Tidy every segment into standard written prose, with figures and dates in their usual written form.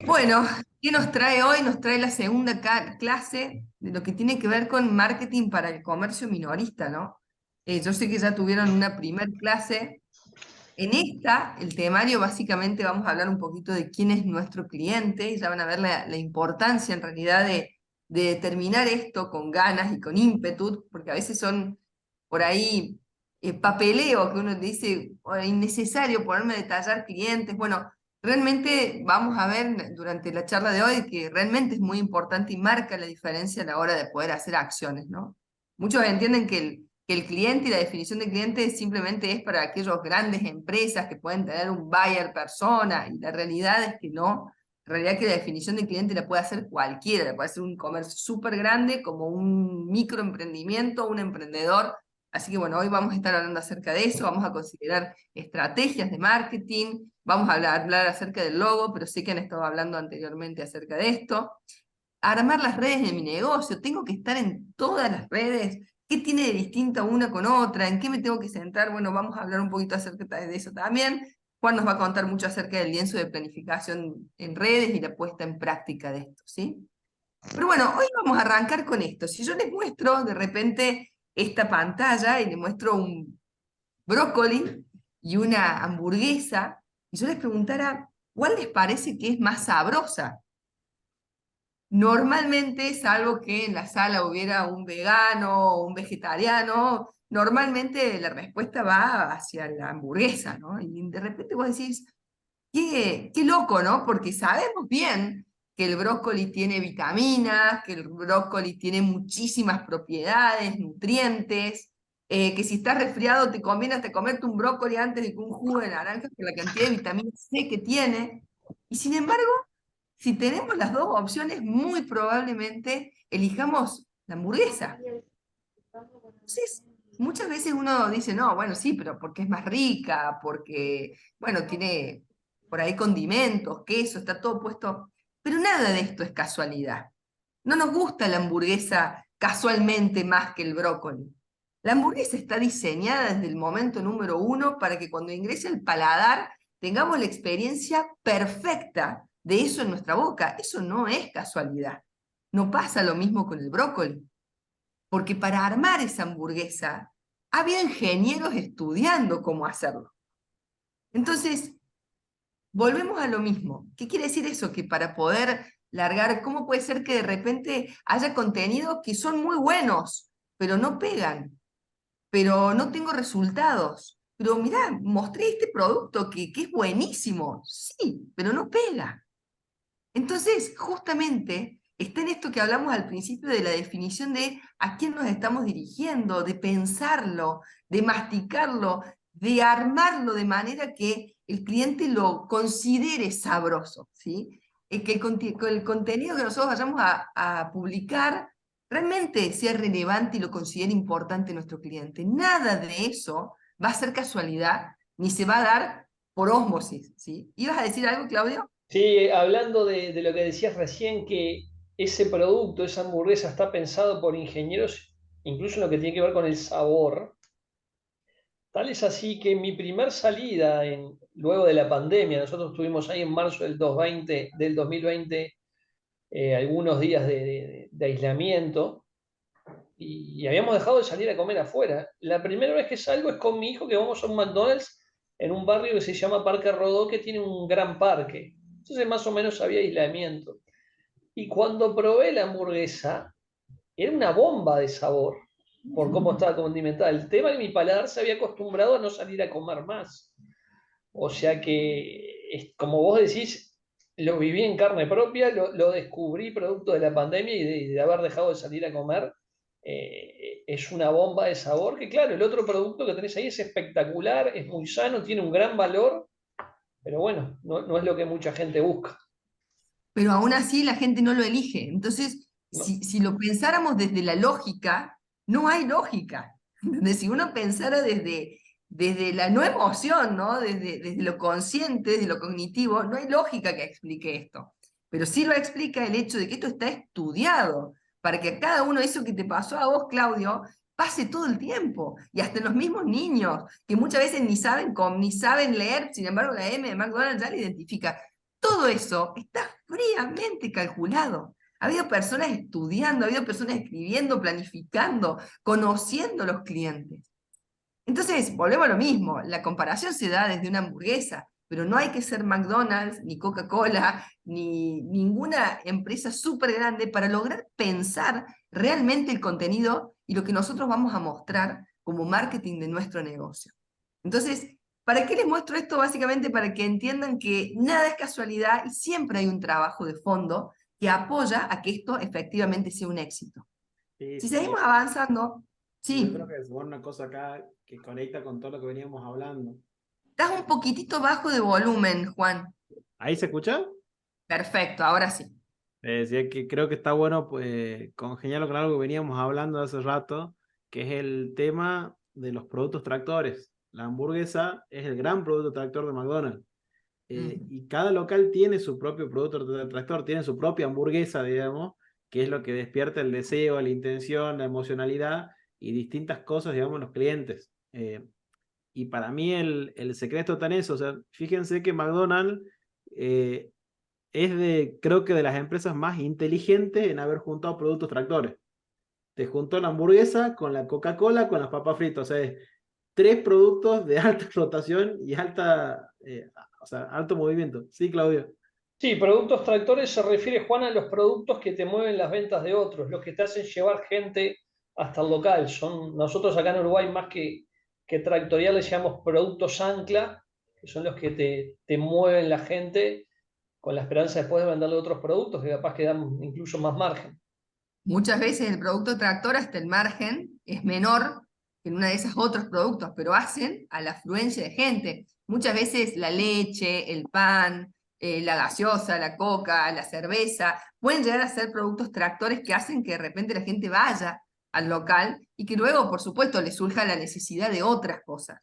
Bueno, ¿qué nos trae hoy? Nos trae la segunda clase de lo que tiene que ver con marketing para el comercio minorista, ¿no? Yo sé que ya tuvieron una primer clase. En esta, el temario, básicamente vamos a hablar un poquito de quién es nuestro cliente y ya van a ver la importancia en realidad de determinar esto con ganas y con ímpetu, porque a veces son por ahí papeleo que uno dice: "Oh, es innecesario ponerme a detallar clientes". Bueno, realmente vamos a ver durante la charla de hoy que realmente es muy importante y marca la diferencia a la hora de poder hacer acciones, ¿no? Muchos entienden que el cliente y la definición de cliente simplemente es para aquellos grandes empresas que pueden tener un buyer persona, y la realidad es que no. En realidad que la definición de cliente la puede hacer cualquiera, la puede hacer un comercio súper grande como un microemprendimiento, un emprendedor. Así que bueno, hoy vamos a estar hablando acerca de eso, vamos a considerar estrategias de marketing, vamos a hablar acerca del logo, pero sé que han estado hablando anteriormente acerca de esto. Armar las redes de mi negocio, tengo que estar en todas las redes. ¿Qué tiene de distinta una con otra? ¿En qué me tengo que centrar? Bueno, vamos a hablar un poquito acerca de eso también. Juan nos va a contar mucho acerca del lienzo de planificación en redes y la puesta en práctica de esto, ¿sí? Pero bueno, hoy vamos a arrancar con esto. Si yo les muestro de repente esta pantalla y les muestro un brócoli y una hamburguesa, y yo les preguntara, ¿cuál les parece que es más sabrosa? Normalmente, salvo que en la sala hubiera un vegano o un vegetariano, normalmente la respuesta va hacia la hamburguesa, ¿no? Y de repente vos decís, qué loco, ¿no? Porque sabemos bien que el brócoli tiene vitaminas, que el brócoli tiene muchísimas propiedades, nutrientes, que si estás resfriado te conviene hasta comerte un brócoli antes de que un jugo de naranja por la cantidad de vitamina C que tiene. Y sin embargo, si tenemos las dos opciones, muy probablemente elijamos la hamburguesa. Entonces, muchas veces uno dice, no, bueno, sí, pero porque es más rica, porque, bueno, tiene por ahí condimentos, queso, está todo puesto. Pero nada de esto es casualidad. No nos gusta la hamburguesa casualmente más que el brócoli. La hamburguesa está diseñada desde el momento número uno para que cuando ingrese al paladar tengamos la experiencia perfecta de eso en nuestra boca. Eso no es casualidad. No pasa lo mismo con el brócoli, porque para armar esa hamburguesa había ingenieros estudiando cómo hacerlo. Entonces, volvemos a lo mismo. ¿Qué quiere decir eso? Que para poder largar, ¿cómo puede ser que de repente haya contenidos que son muy buenos, pero no pegan, pero no tengo resultados? Pero mirá, mostré este producto que es buenísimo, sí, pero no pega. Entonces, justamente, está en esto que hablamos al principio de la definición de a quién nos estamos dirigiendo, de pensarlo, de masticarlo, de armarlo de manera que el cliente lo considere sabroso, ¿sí? Es que el contenido que nosotros vayamos a publicar realmente sea relevante y lo considere importante nuestro cliente. Nada de eso va a ser casualidad, ni se va a dar por ósmosis, ¿sí? ¿Ibas a decir algo, Claudio? Sí, hablando de lo que decías recién, que ese producto, esa hamburguesa está pensado por ingenieros, incluso en lo que tiene que ver con el sabor. Tal es así que mi primer salida luego de la pandemia, nosotros estuvimos ahí en marzo del 2020, algunos días de aislamiento y habíamos dejado de salir a comer afuera. La primera vez que salgo es con mi hijo, que vamos a un McDonald's en un barrio que se llama Parque Rodó, que tiene un gran parque. Entonces más o menos había aislamiento. Y cuando probé la hamburguesa, era una bomba de sabor por cómo estaba condimentada. El tema es que mi paladar se había acostumbrado a no salir a comer más. O sea que, como vos decís, lo viví en carne propia, lo descubrí producto de la pandemia y de haber dejado de salir a comer. Es una bomba de sabor que, claro, el otro producto que tenés ahí es espectacular, es muy sano, tiene un gran valor, pero bueno, no es lo que mucha gente busca, Pero aún así la gente no lo elige. Entonces, ¿no? si lo pensáramos desde la lógica, no hay lógica. ¿Entendés? Si uno pensara desde la no emoción, ¿no? Desde lo consciente, desde lo cognitivo, no hay lógica que explique esto. Pero sí lo explica el hecho de que esto está estudiado para que a cada uno, eso que te pasó a vos, Claudio, pase todo el tiempo. Y hasta en los mismos niños, que muchas veces ni saben leer, sin embargo la M de McDonald's ya la identifica. Todo eso está fríamente calculado. Ha habido personas estudiando, ha habido personas escribiendo, planificando, conociendo los clientes. Entonces, volvemos a lo mismo, la comparación se da desde una hamburguesa, pero no hay que ser McDonald's, ni Coca-Cola, ni ninguna empresa súper grande para lograr pensar realmente el contenido y lo que nosotros vamos a mostrar como marketing de nuestro negocio. Entonces, ¿para qué les muestro esto? Básicamente para que entiendan que nada es casualidad y siempre hay un trabajo de fondo que apoya a que esto efectivamente sea un éxito. Sí, Si sí, sí. seguimos avanzando, Y yo sí. creo que es una cosa acá que conecta con todo lo que veníamos hablando. Estás un poquitito bajo de volumen, Juan. ¿Ahí se escucha? Perfecto, ahora sí. Decía que creo que está bueno pues, congeniarlo con algo que veníamos hablando hace rato, que es el tema de los productos tractores. La hamburguesa es el gran producto tractor de McDonald's. Y cada local tiene su propio producto tractor, tiene su propia hamburguesa, digamos, que es lo que despierta el deseo, la intención, la emocionalidad y distintas cosas, digamos, en los clientes. Y para mí el secreto está en eso. O sea, fíjense que McDonald's eh, es creo que de las empresas más inteligentes en haber juntado productos tractores. Te juntó la hamburguesa con la Coca-Cola, con las papas fritas. O sea, es tres productos de alta rotación y o sea, alto movimiento. Sí, Claudio. Sí, productos tractores se refiere, Juan, a los productos que te mueven las ventas de otros, los que te hacen llevar gente hasta el local. Nosotros acá en Uruguay, más que tractorial, le llamamos productos ancla, que son los que te mueven la gente con la esperanza después de venderle otros productos que capaz que dan incluso más margen. Muchas veces el producto tractor hasta el margen es menor que en una de esos otros productos, pero hacen a la afluencia de gente. Muchas veces la leche, el pan, la gaseosa, la coca, la cerveza, pueden llegar a ser productos tractores que hacen que de repente la gente vaya al local y que luego, por supuesto, le surja la necesidad de otras cosas.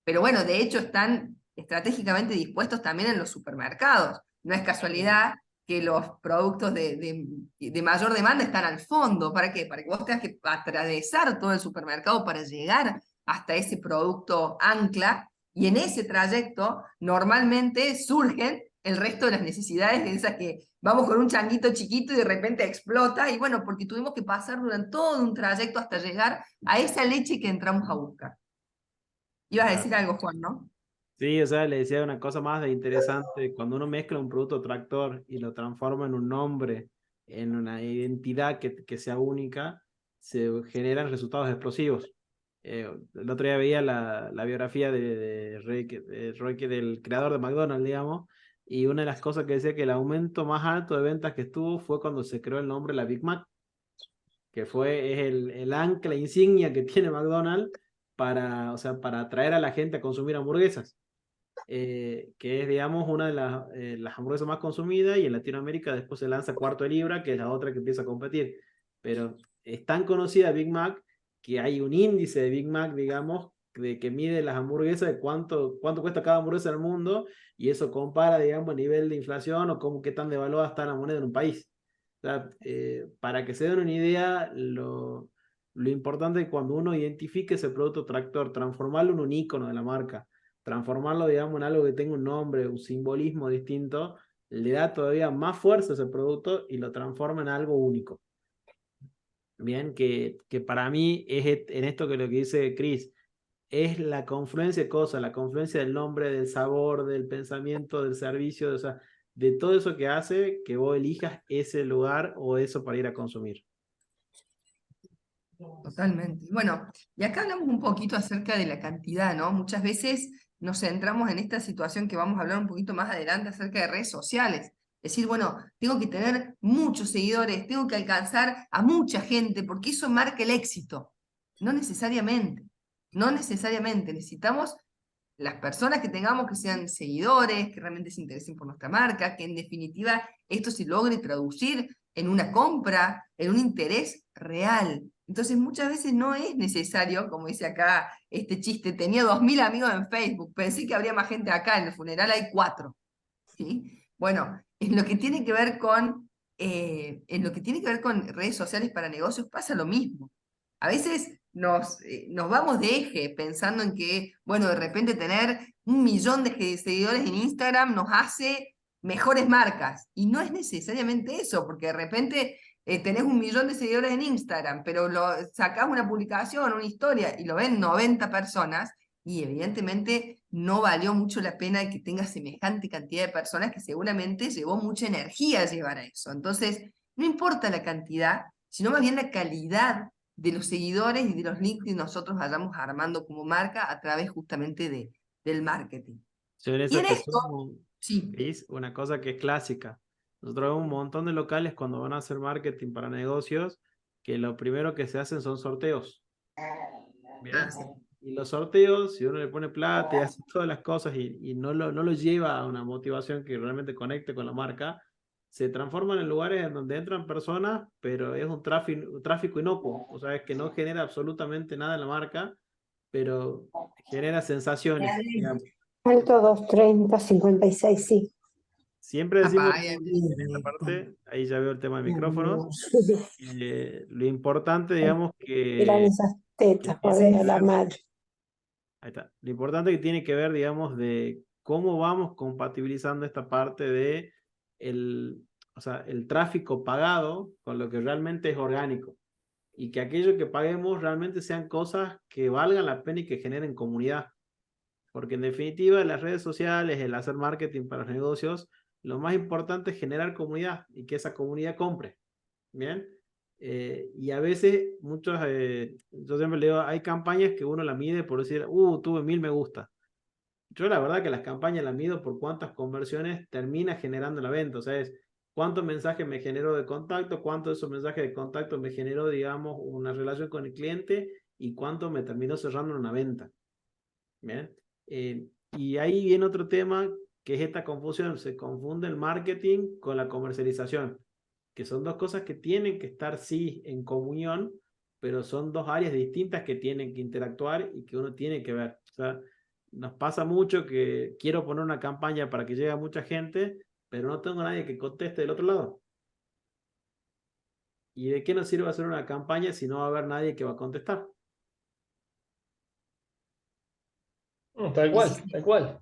Pero bueno, de hecho están estratégicamente dispuestos también en los supermercados. No es casualidad que los productos de mayor demanda están al fondo. ¿Para qué? Para que vos tengas que atravesar todo el supermercado para llegar hasta ese producto ancla, y en ese trayecto normalmente surgen el resto de las necesidades de esas que vamos con un changuito chiquito y de repente explota, y bueno, porque tuvimos que pasar durante todo un trayecto hasta llegar a esa leche que entramos a buscar. Ibas a decir algo, Juan, ¿no? Sí, o sea, le decía una cosa más de interesante. Cuando uno mezcla un producto tractor y lo transforma en un nombre, en una identidad que sea única, se generan resultados explosivos. El otro día veía la biografía del creador de McDonald's, digamos, y una de las cosas que decía que el aumento más alto de ventas que estuvo fue cuando se creó el nombre la Big Mac, que es el ancla insignia que tiene McDonald's para, o sea, para atraer a la gente a consumir hamburguesas. Que es, digamos, una de las hamburguesas más consumidas, y en Latinoamérica después se lanza Cuarto de Libra, que es la otra que empieza a competir. Pero es tan conocida Big Mac que hay un índice de Big Mac, digamos, de que mide las hamburguesas, de cuánto cuesta cada hamburguesa en el mundo, y eso compara, digamos, a nivel de inflación o cómo qué tan devaluada está la moneda en un país. O sea, para que se den una idea, lo importante es cuando uno identifique ese producto tractor, transformarlo en un icono de la marca, transformarlo, digamos, en algo que tenga un nombre, un simbolismo distinto, le da todavía más fuerza a ese producto y lo transforma en algo único. Bien, que para mí es en esto que lo que dice Chris, es la confluencia de cosas, la confluencia del nombre, del sabor, del pensamiento, del servicio, o sea, de todo eso que hace que vos elijas ese lugar o eso para ir a consumir. Totalmente. Bueno, y acá hablamos un poquito acerca de la cantidad, ¿no? Muchas veces nos centramos en esta situación que vamos a hablar un poquito más adelante acerca de redes sociales. Decir, bueno, tengo que tener muchos seguidores, tengo que alcanzar a mucha gente, porque eso marca el éxito. No necesariamente, no necesariamente. Necesitamos las personas que tengamos que sean seguidores, que realmente se interesen por nuestra marca, que en definitiva esto se logre traducir en una compra, en un interés real. Entonces muchas veces no es necesario, como dice acá este chiste, tenía 2000 amigos en Facebook, pensé que habría más gente acá, en el funeral hay 4. ¿Sí? Bueno, en lo que tiene que ver con, en lo que tiene que ver con redes sociales para negocios pasa lo mismo. A veces nos vamos de eje pensando en que, bueno, de repente tener 1 millón de seguidores en Instagram nos hace mejores marcas. Y no es necesariamente eso, porque de repente tenés 1 millón de seguidores en Instagram, pero sacás una publicación, una historia, y lo ven 90 personas, y evidentemente no valió mucho la pena que tenga semejante cantidad de personas que seguramente llevó mucha energía llevar a eso. Entonces, no importa la cantidad, sino más bien la calidad de los seguidores y de los links que nosotros vayamos armando como marca a través justamente del marketing. Sí, en Y eso en te esto, sumo, sí, Cris, una cosa que es clásica. Nosotros vemos un montón de locales cuando van a hacer marketing para negocios, que lo primero que se hacen son sorteos. Bien. sí. Y los sorteos, si uno le pone plata y hace todas las cosas y no lo lleva a una motivación que realmente conecte con la marca, se transforman en lugares en donde entran personas, pero es un tráfico inocuo. O sea, es que no genera absolutamente nada en la marca, pero genera sensaciones, digamos. Alto 230, 56, sí. Siempre decimos Apá, en esta parte, ahí ya veo el tema de micrófonos, lo importante, digamos, Eran esas tetas, por ahí a la madre. ahí está. Lo importante que tiene que ver, digamos, de cómo vamos compatibilizando esta parte de o sea, el tráfico pagado con lo que realmente es orgánico. Y que aquello que paguemos realmente sean cosas que valgan la pena y que generen comunidad. Porque en definitiva, las redes sociales, el hacer marketing para los negocios, lo más importante es generar comunidad y que esa comunidad compre. Bien. Y a veces, yo siempre le digo, hay campañas que uno la mide por decir, tuve 1000 me gusta. Yo la verdad que las campañas las mido por cuántas conversiones termina generando la venta. O sea, es cuántos mensajes me generó de contacto, cuántos de esos mensajes de contacto me generó, digamos, una relación con el cliente y cuánto me terminó cerrando en una venta. Bien. Y ahí viene otro tema que es esta confusión. Se confunde el marketing con la comercialización, que son dos cosas que tienen que estar sí en comunión, pero son dos áreas distintas que tienen que interactuar y que uno tiene que ver. O sea, nos pasa mucho que quiero poner una campaña para que llegue a mucha gente, pero no tengo a nadie que conteste del otro lado. ¿Y de qué nos sirve hacer una campaña si no va a haber nadie que va a contestar? Tal cual, tal cual.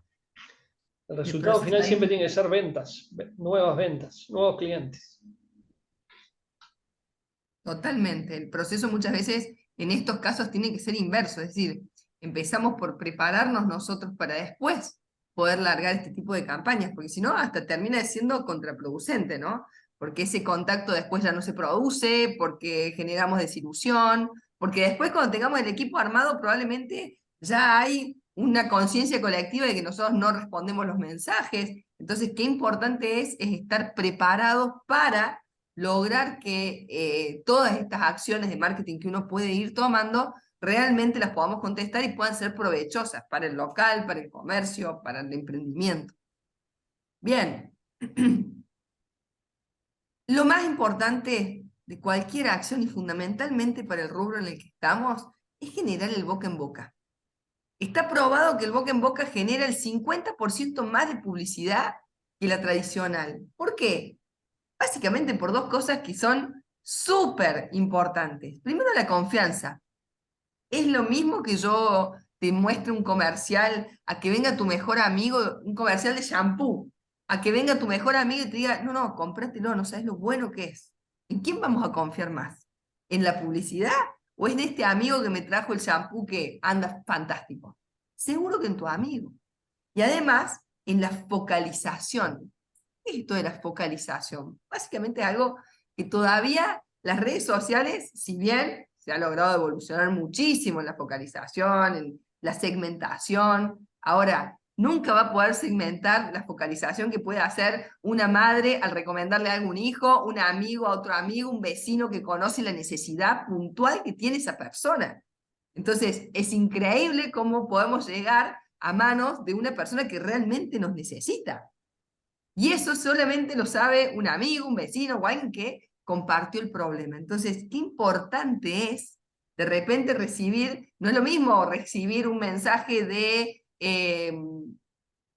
El resultado final ahí siempre tiene que ser ventas, ventas, nuevos clientes. totalmente. El proceso muchas veces en estos casos tiene que ser inverso, es decir, empezamos por prepararnos nosotros para después poder largar este tipo de campañas, porque si no, hasta termina siendo contraproducente, ¿no? Porque ese contacto después ya no se produce, porque generamos desilusión, porque después cuando tengamos el equipo armado probablemente ya hay una conciencia colectiva de que nosotros no respondemos los mensajes. Entonces, qué importante es estar preparados para lograr que todas estas acciones de marketing que uno puede ir tomando realmente las podamos contestar y puedan ser provechosas para el local, para el comercio, para el emprendimiento. Bien. Lo más importante de cualquier acción y fundamentalmente para el rubro en el que estamos es generar el boca en boca. Está probado que el boca en boca genera el 50% más de publicidad que la tradicional. ¿Por qué? Básicamente por dos cosas que son súper importantes. Primero, la confianza. Es lo mismo que yo te muestre un comercial a que venga tu mejor amigo, un comercial de shampoo, a que venga tu mejor amigo y te diga, no, no, cómpratelo, no sabes lo bueno que es. ¿En quién vamos a confiar más? ¿En la publicidad o en este amigo que me trajo el shampoo que anda fantástico? Seguro que en tu amigo. Y además, en la focalización. ¿Qué es esto de la focalización? Básicamente es algo que todavía las redes sociales, si bien se ha logrado evolucionar muchísimo en la focalización, en la segmentación, ahora nunca va a poder segmentar la focalización que puede hacer una madre al recomendarle a algún hijo, un amigo a otro amigo, un vecino que conoce la necesidad puntual que tiene esa persona. Entonces, es increíble cómo podemos llegar a manos de una persona que realmente nos necesita. Y eso solamente lo sabe un amigo, un vecino o alguien que compartió el problema. Entonces, qué importante es de repente recibir, no es lo mismo recibir un mensaje de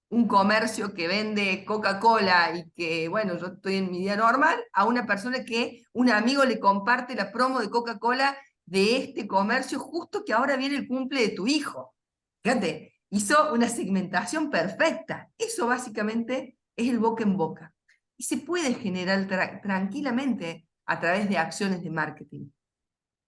un comercio que vende Coca-Cola y que, bueno, yo estoy en mi día normal, a una persona que un amigo le comparte la promo de Coca-Cola de este comercio justo que ahora viene el cumple de tu hijo. Fíjate, hizo una segmentación perfecta. Eso básicamente es el boca en boca. Y se puede generar tranquilamente a través de acciones de marketing.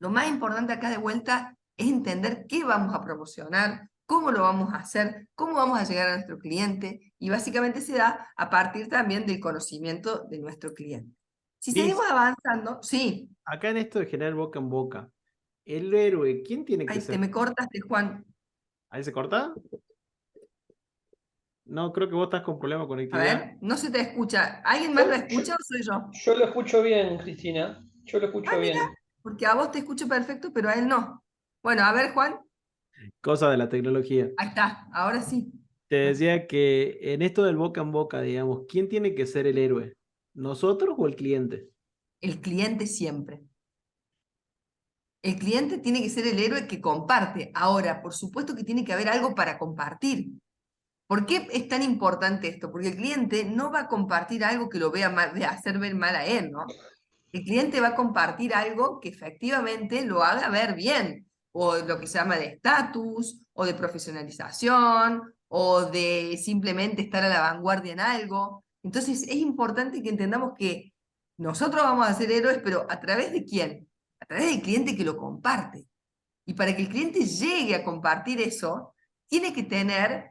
Lo más importante acá de vuelta es entender qué vamos a promocionar, cómo lo vamos a hacer, cómo vamos a llegar a nuestro cliente, y básicamente se da a partir también del conocimiento de nuestro cliente. Si Liz, seguimos avanzando, sí, acá en esto de generar boca en boca, el héroe, ¿quién tiene que ahí te ser? me cortaste, Juan. ¿Ahí se corta? No, creo que vos estás con problemas de A conectividad. ver, no se te escucha. ¿Alguien más lo Yo, yo, escucha o soy yo? yo lo escucho bien, Cristina. Yo lo Ah, escucho mira, bien. porque a vos te escucho perfecto, pero a él no. Bueno, a ver, Juan, Cosa de la tecnología. ahí está, ahora sí. Te decía que en esto del boca en boca, digamos, ¿quién tiene que ser el héroe? ¿Nosotros o el cliente? El cliente siempre. El cliente tiene que ser el héroe que comparte. Ahora, por supuesto que tiene que haber algo para compartir. ¿Por qué es tan importante esto? Porque el cliente no va a compartir algo que lo vea mal, de hacer ver mal a él, ¿no? El cliente va a compartir algo que efectivamente lo haga ver bien, o lo que se llama de estatus, o de profesionalización, o de simplemente estar a la vanguardia en algo. Entonces es importante que entendamos que nosotros vamos a ser héroes, pero ¿a través de quién? A través del cliente que lo comparte. Y para que el cliente llegue a compartir eso, tiene que tener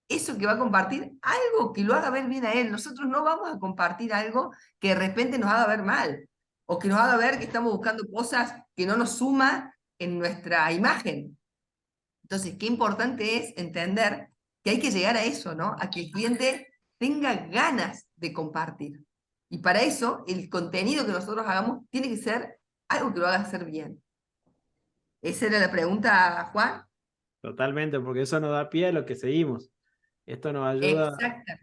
eso que va a compartir, algo que lo haga ver bien a él. Nosotros no vamos a compartir algo que de repente nos haga ver mal, o que nos haga ver que estamos buscando cosas que no nos suman en nuestra imagen. Entonces, qué importante es entender que hay que llegar a eso, ¿no? A que el cliente tenga ganas de compartir. Y para eso, el contenido que nosotros hagamos tiene que ser algo que lo haga hacer bien. Esa era la pregunta, Juan. Totalmente, porque eso nos da pie a lo que seguimos. Esto nos ayuda Exacto.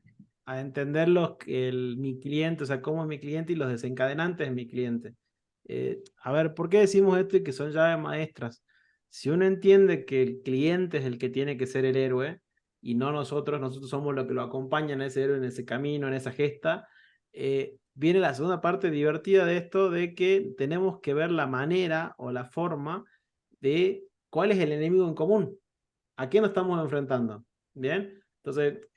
a entender mi cliente, o sea, cómo es mi cliente y los desencadenantes de mi cliente. A ver, ¿por qué decimos esto y que son llaves maestras? Si uno entiende que el cliente es el que tiene que ser el héroe y no nosotros somos los que lo acompañan a ese héroe en ese camino, en esa gesta, viene la segunda parte divertida de esto, de que tenemos que ver la manera o la forma de cuál es el enemigo en común, a qué nos estamos enfrentando. ¿Bien? Entonces,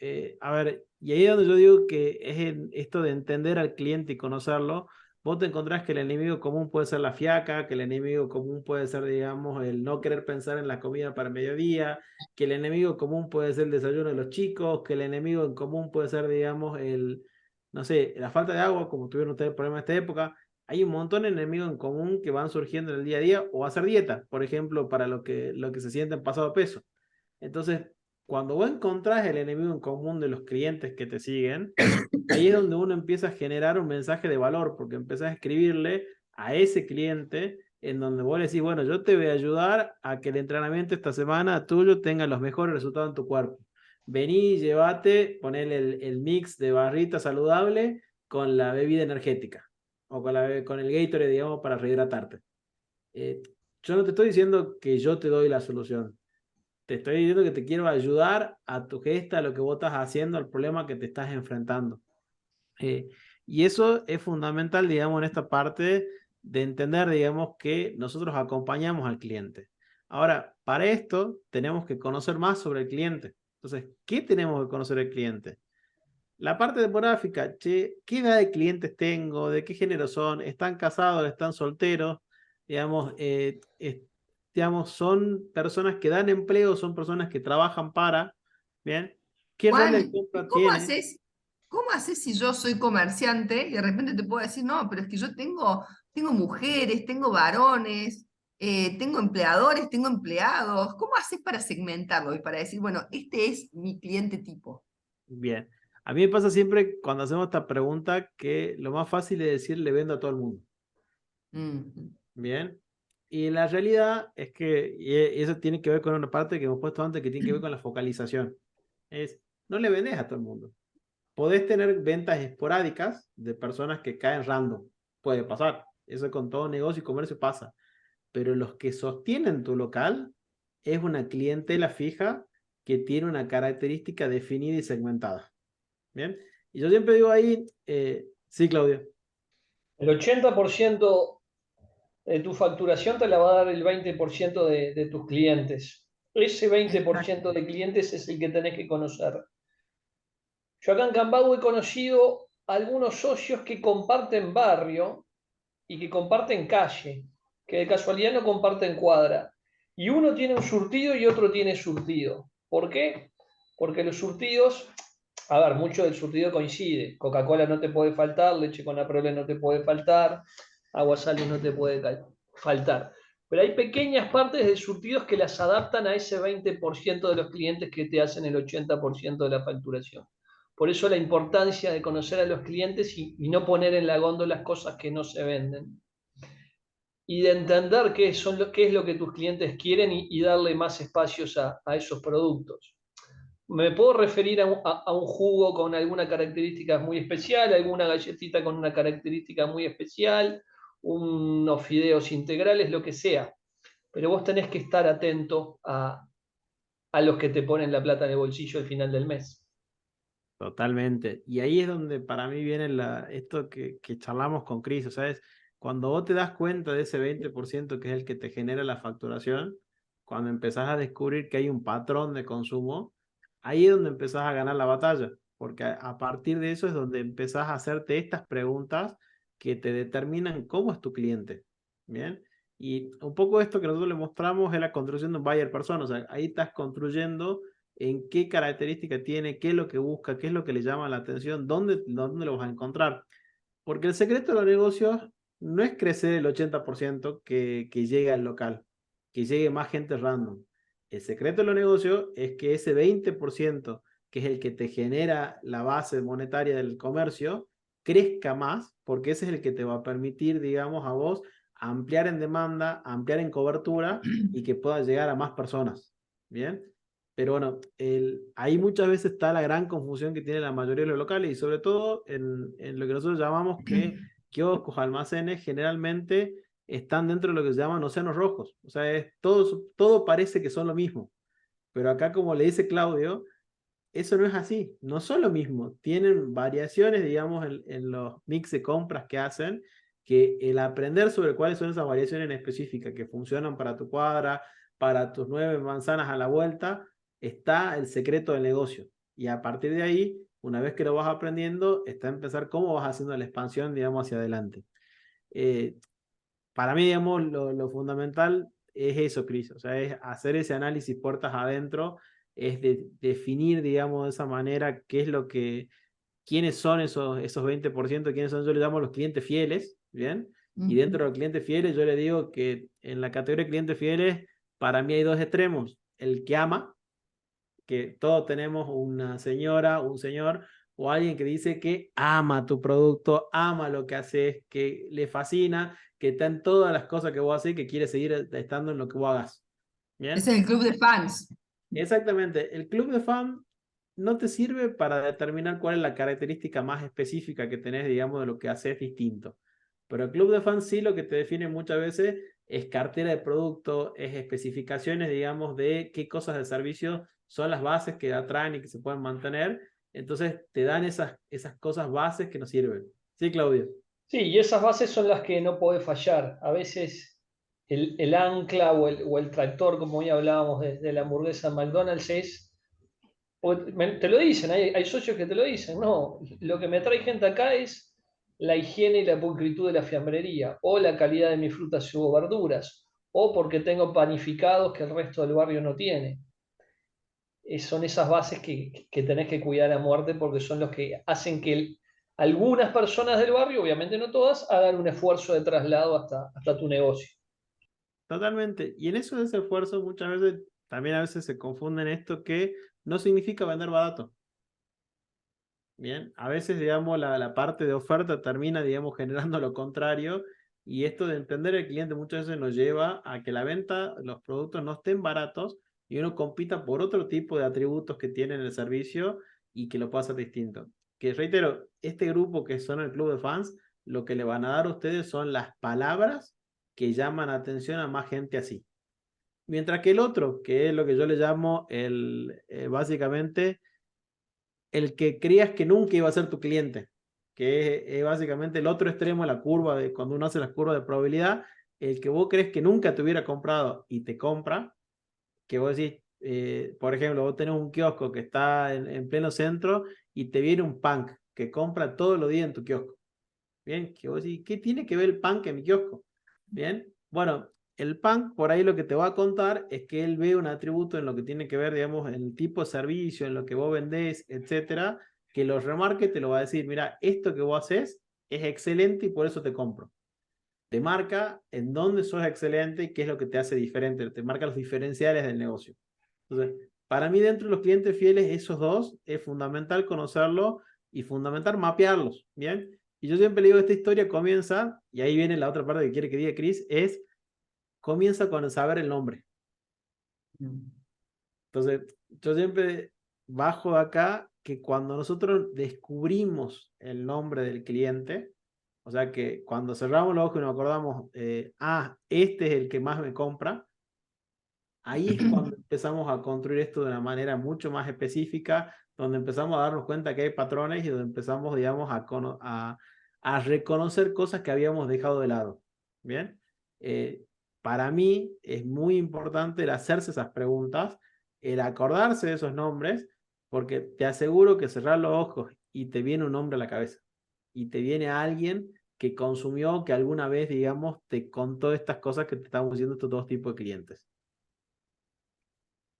a ver, y ahí es donde yo digo que es esto de entender al cliente y conocerlo. Vos te encontrás que el enemigo común puede ser la fiaca, que el enemigo común puede ser, digamos, el no querer pensar en la comida para mediodía, que el enemigo común puede ser el desayuno de los chicos, que el enemigo en común puede ser, digamos, no sé, la falta de agua, como tuvieron ustedes problemas en esta época. Hay un montón de enemigos en común que van surgiendo en el día a día, o hacer dieta, por ejemplo, para lo que se sienten pasado peso. Entonces, cuando vos encontrás el enemigo en común de los clientes que te siguen, ahí es donde uno empieza a generar un mensaje de valor, porque empezás a escribirle a ese cliente en donde vos le decís, bueno, yo te voy a ayudar a que el entrenamiento esta semana tuyo tenga los mejores resultados en tu cuerpo. Vení, llévate, ponele el mix de barrita saludable con la bebida energética o con el Gatorade, digamos, para rehidratarte. Eh, yo no te estoy diciendo que yo te doy la solución. Te estoy diciendo que te quiero ayudar a tu gesta, a lo que vos estás haciendo, al problema que te estás enfrentando. Eh, y eso es fundamental, digamos, en esta parte de entender, digamos, que nosotros acompañamos al cliente. Ahora, para esto tenemos que conocer más sobre el cliente. Entonces, ¿qué tenemos que conocer del cliente? La parte demográfica, che, ¿qué edad de clientes tengo? ¿De qué género son? ¿Están casados? ¿Están solteros? Digamos, digamos, son personas que dan empleo, son personas que trabajan para, ¿bien? ¿Qué rol de Juan, ¿y compra tiene? cómo haces si yo soy comerciante y de repente te puedo decir, no, pero es que yo tengo mujeres, tengo varones, tengo empleadores, tengo empleados? ¿Cómo haces para segmentarlo y para decir, bueno, este es mi cliente tipo? Bien. A mí me pasa siempre cuando hacemos esta pregunta que lo más fácil es decir le vendo a todo el mundo. Mm. Bien. Y la realidad es que, y eso tiene que ver con una parte que hemos puesto antes, que tiene que ver con la focalización. Es, no le vendes a todo el mundo. Podés tener ventas esporádicas de personas que caen random. Puede pasar. Eso con todo negocio y comercio pasa. Pero los que sostienen tu local es una clientela fija que tiene una característica definida y segmentada. Bien. Y yo siempre digo ahí, sí, Claudia. El 80% de tu facturación te la va a dar el 20% de tus clientes. Ese 20% Exacto. de clientes es el que tenés que conocer. Yo acá en Cambau he conocido algunos socios que comparten barrio y que comparten calle, que de casualidad no comparten cuadra. Y uno tiene un surtido y otro tiene surtido. ¿Por qué? Porque los surtidos, a ver, mucho del surtido coincide. Coca-Cola no te puede faltar, leche con Aprole no te puede faltar, agua Salus no te puede faltar. Pero hay pequeñas partes de surtidos que las adaptan a ese 20% de los clientes que te hacen el 80% de la facturación. Por eso la importancia de conocer a los clientes y no poner en la góndola cosas que no se venden. Y de entender qué es lo que tus clientes quieren y darle más espacios a esos productos. Me puedo referir a un jugo con alguna característica muy especial, alguna galletita con una característica muy especial, unos fideos integrales, lo que sea. Pero vos tenés que estar atento a los que te ponen la plata en el bolsillo al final del mes. Totalmente. Y ahí es donde para mí viene esto que charlamos con Cris, ¿sabes? Cuando vos te das cuenta de ese 20% que es el que te genera la facturación, cuando empezás a descubrir que hay un patrón de consumo, ahí es donde empezás a ganar la batalla, porque a partir de eso es donde empezás a hacerte estas preguntas que te determinan cómo es tu cliente, ¿bien? Y un poco esto que nosotros le mostramos es la construcción de un buyer persona, o sea, ahí estás construyendo en qué característica tiene, qué es lo que busca, qué es lo que le llama la atención, dónde lo vas a encontrar. Porque el secreto de los negocios no es crecer el 80% que llegue al local, que llegue más gente random. El secreto de los negocios es que ese 20%, que es el que te genera la base monetaria del comercio, crezca más, porque ese es el que te va a permitir, digamos, a vos ampliar en demanda, ampliar en cobertura y que pueda llegar a más personas. ¿Bien? Pero bueno, ahí muchas veces está la gran confusión que tiene la mayoría de los locales y sobre todo en lo que nosotros llamamos que kioscos, almacenes, generalmente están dentro de lo que se llaman océanos rojos. O sea, todo parece que son lo mismo. Pero acá, como le dice Claudio, eso no es así. No son lo mismo. Tienen variaciones, digamos, en los mix de compras que hacen, que el aprender sobre cuáles son esas variaciones en específica que funcionan para tu cuadra, para tus 9 manzanas a la vuelta, está el secreto del negocio. Y a partir de ahí, una vez que lo vas aprendiendo, está empezar cómo vas haciendo la expansión, digamos, hacia adelante. Para mí, digamos, lo fundamental es eso, Cris. O sea, es hacer ese análisis puertas adentro, es definir, digamos, de esa manera qué es lo que, quiénes son esos 20%, quiénes son, yo les llamo los clientes fieles, ¿bien? Y dentro de los clientes fieles, yo le digo que en la categoría de clientes fieles, para mí hay dos extremos. El que ama, que todos tenemos una señora, un señor o alguien que dice que ama tu producto, ama lo que haces, que le fascina, que está en todas las cosas que vos haces, que quiere seguir estando en lo que vos hagas. ¿Bien? Es el club de fans. Exactamente. El club de fan no te sirve para determinar cuál es la característica más específica que tenés, digamos, de lo que haces distinto. Pero el club de fans sí lo que te define muchas veces es cartera de producto, es especificaciones, digamos, de qué cosas de servicio son las bases que atraen y que se pueden mantener. Entonces te dan esas cosas bases que nos sirven. Sí, Claudio. Sí, y esas bases son las que no puede fallar. A veces el ancla o el tractor, como hoy hablábamos de la hamburguesa McDonald's, te lo dicen, hay socios que te lo dicen, no, lo que me trae gente acá es la higiene y la pulcritud de la fiambrería, o la calidad de mis frutas y verduras, o porque tengo panificados que el resto del barrio no tiene. Son esas bases que tenés que cuidar a muerte porque son los que hacen que algunas personas del barrio, obviamente no todas, hagan un esfuerzo de traslado hasta tu negocio. Totalmente. Y en eso de ese esfuerzo muchas veces, también a veces se confunden esto que no significa vender barato. Bien, a veces, digamos, la parte de oferta termina, digamos, generando lo contrario y esto de entender al cliente muchas veces nos lleva a que la venta, los productos no estén baratos y uno compita por otro tipo de atributos que tiene en el servicio y que lo pueda hacer distinto. Que reitero, este grupo que son el club de fans, lo que le van a dar a ustedes son las palabras que llaman atención a más gente así. Mientras que el otro, que es lo que yo le llamo básicamente el que creías que nunca iba a ser tu cliente, que es básicamente el otro extremo de la curva, de cuando uno hace las curvas de probabilidad, el que vos crees que nunca te hubiera comprado y te compra, que vos decís, por ejemplo, vos tenés un kiosco que está en pleno centro y te viene un punk que compra todos los días en tu kiosco. Bien, que vos decís, ¿qué tiene que ver el punk en mi kiosco? Bien, bueno, el punk por ahí lo que te va a contar es que él ve un atributo en lo que tiene que ver, digamos, en el tipo de servicio, en lo que vos vendés, etcétera, que lo remarque, te lo va a decir, mira, esto que vos haces es excelente y por eso te compro. Te marca en dónde sos excelente y qué es lo que te hace diferente, te marca los diferenciales del negocio. Entonces, para mí dentro de los clientes fieles, esos dos es fundamental conocerlo y fundamental mapearlos, ¿bien? Y yo siempre le digo, esta historia comienza, y ahí viene la otra parte que quiere que diga Chris, comienza con saber el nombre. Entonces, yo siempre bajo acá que cuando nosotros descubrimos el nombre del cliente, o sea que cuando cerramos los ojos y nos acordamos, este es el que más me compra, ahí es cuando empezamos a construir esto de una manera mucho más específica, donde empezamos a darnos cuenta que hay patrones y donde empezamos, digamos, a reconocer cosas que habíamos dejado de lado. ¿Bien? Para mí es muy importante el hacerse esas preguntas, el acordarse de esos nombres, porque te aseguro que cerrar los ojos y te viene un nombre a la cabeza. Y te viene alguien que consumió, que alguna vez, digamos, te contó estas cosas que te estamos diciendo estos dos tipos de clientes.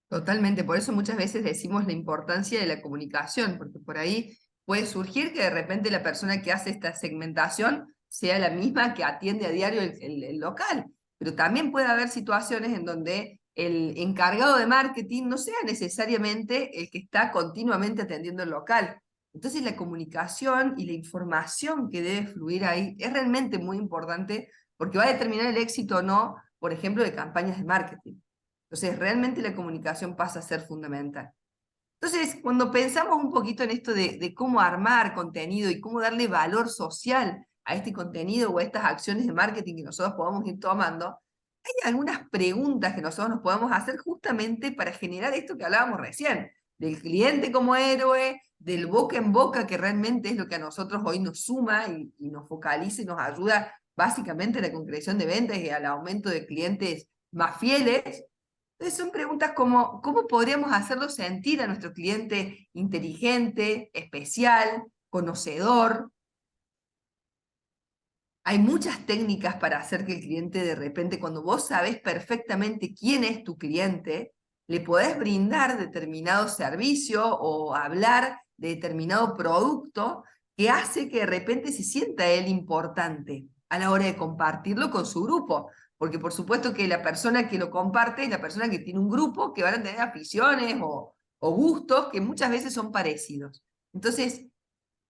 Totalmente, por eso muchas veces decimos la importancia de la comunicación, porque por ahí puede surgir que de repente la persona que hace esta segmentación sea la misma que atiende a diario el local, pero también puede haber situaciones en donde el encargado de marketing no sea necesariamente el que está continuamente atendiendo el local. Entonces la comunicación y la información que debe fluir ahí es realmente muy importante porque va a determinar el éxito o no, por ejemplo, de campañas de marketing. Entonces, realmente la comunicación pasa a ser fundamental. Entonces, cuando pensamos un poquito en esto de cómo armar contenido y cómo darle valor social a este contenido o a estas acciones de marketing que nosotros podamos ir tomando, hay algunas preguntas que nosotros nos podemos hacer justamente para generar esto que hablábamos recién, del cliente como héroe, del boca en boca, que realmente es lo que a nosotros hoy nos suma y nos focaliza y nos ayuda básicamente a la concreción de ventas y al aumento de clientes más fieles. Entonces son preguntas como, ¿cómo podríamos hacerlo sentir a nuestro cliente inteligente, especial, conocedor? Hay muchas técnicas para hacer que el cliente de repente, cuando vos sabés perfectamente quién es tu cliente, le podés brindar determinado servicio o hablar de determinado producto que hace que de repente se sienta él importante a la hora de compartirlo con su grupo. Porque por supuesto que la persona que lo comparte es la persona que tiene un grupo que van a tener aficiones o gustos que muchas veces son parecidos. Entonces,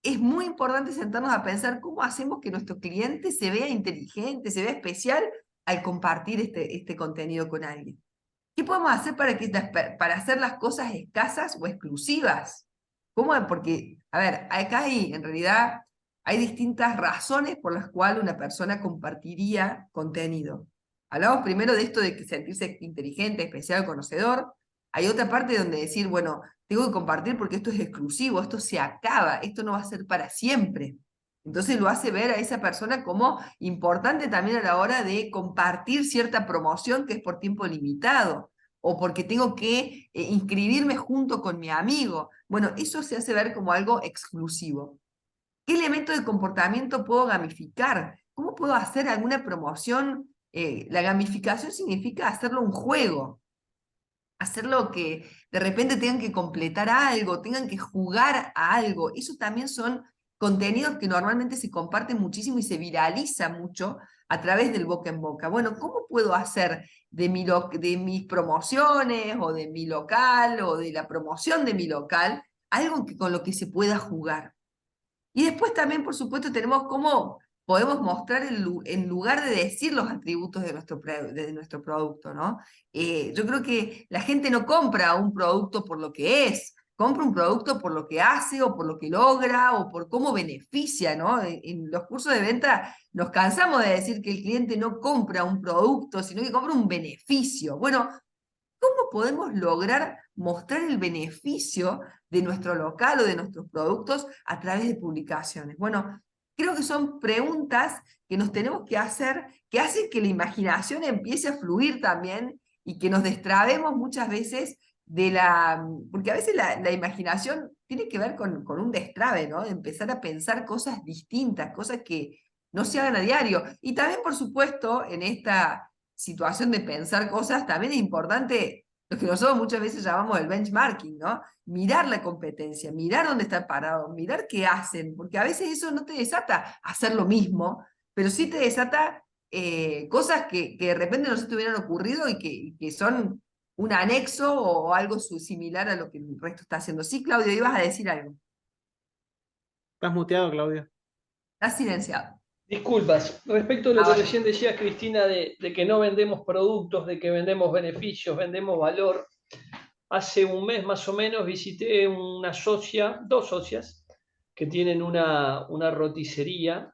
es muy importante sentarnos a pensar cómo hacemos que nuestro cliente se vea inteligente, se vea especial al compartir este contenido con alguien. ¿Qué podemos hacer para hacer las cosas escasas o exclusivas? ¿Cómo? Porque, a ver, acá en realidad hay distintas razones por las cuales una persona compartiría contenido. Hablamos primero de esto de sentirse inteligente, especial, conocedor. Hay otra parte donde decir, bueno, tengo que compartir porque esto es exclusivo, esto se acaba, esto no va a ser para siempre. Entonces lo hace ver a esa persona como importante también a la hora de compartir cierta promoción que es por tiempo limitado, o porque tengo que inscribirme junto con mi amigo. Bueno, eso se hace ver como algo exclusivo. ¿Qué elemento de comportamiento puedo gamificar? ¿Cómo puedo hacer alguna promoción? La gamificación significa hacerlo un juego, hacerlo que de repente tengan que completar algo, tengan que jugar a algo. Eso también son contenidos que normalmente se comparten muchísimo y se viraliza mucho a través del boca en boca. Bueno, ¿cómo puedo hacer de mis promociones o de mi local o de la promoción de mi local algo con lo que se pueda jugar? Y después también, por supuesto, tenemos cómo podemos mostrar en lugar de decir los atributos de nuestro producto, ¿no? Yo creo que la gente no compra un producto por lo que es, compra un producto por lo que hace o por lo que logra o por cómo beneficia, ¿no? En los cursos de venta nos cansamos de decir que el cliente no compra un producto, sino que compra un beneficio. Bueno, ¿cómo podemos lograr mostrar el beneficio de nuestro local o de nuestros productos a través de publicaciones? Bueno, creo que son preguntas que nos tenemos que hacer, que hacen que la imaginación empiece a fluir también y que nos destrabemos muchas veces porque a veces la imaginación tiene que ver con un destrabe, ¿no? De empezar a pensar cosas distintas, cosas que no se hagan a diario. Y también, por supuesto, en esta situación de pensar cosas, también es importante lo que nosotros muchas veces llamamos el benchmarking, ¿no? Mirar la competencia, mirar dónde están parados, mirar qué hacen, porque a veces eso no te desata hacer lo mismo, pero sí te desata cosas que de repente no se te hubieran ocurrido y que son un anexo o algo similar a lo que el resto está haciendo. Sí, Claudio, ibas a decir algo. Estás muteado, Claudio. Estás silenciado. Disculpas, respecto a lo que Ahora. recién decías, Cristina, de que no vendemos productos, de que vendemos beneficios, vendemos valor. Hace un mes más o menos visité una socia, dos socias, que tienen una roticería.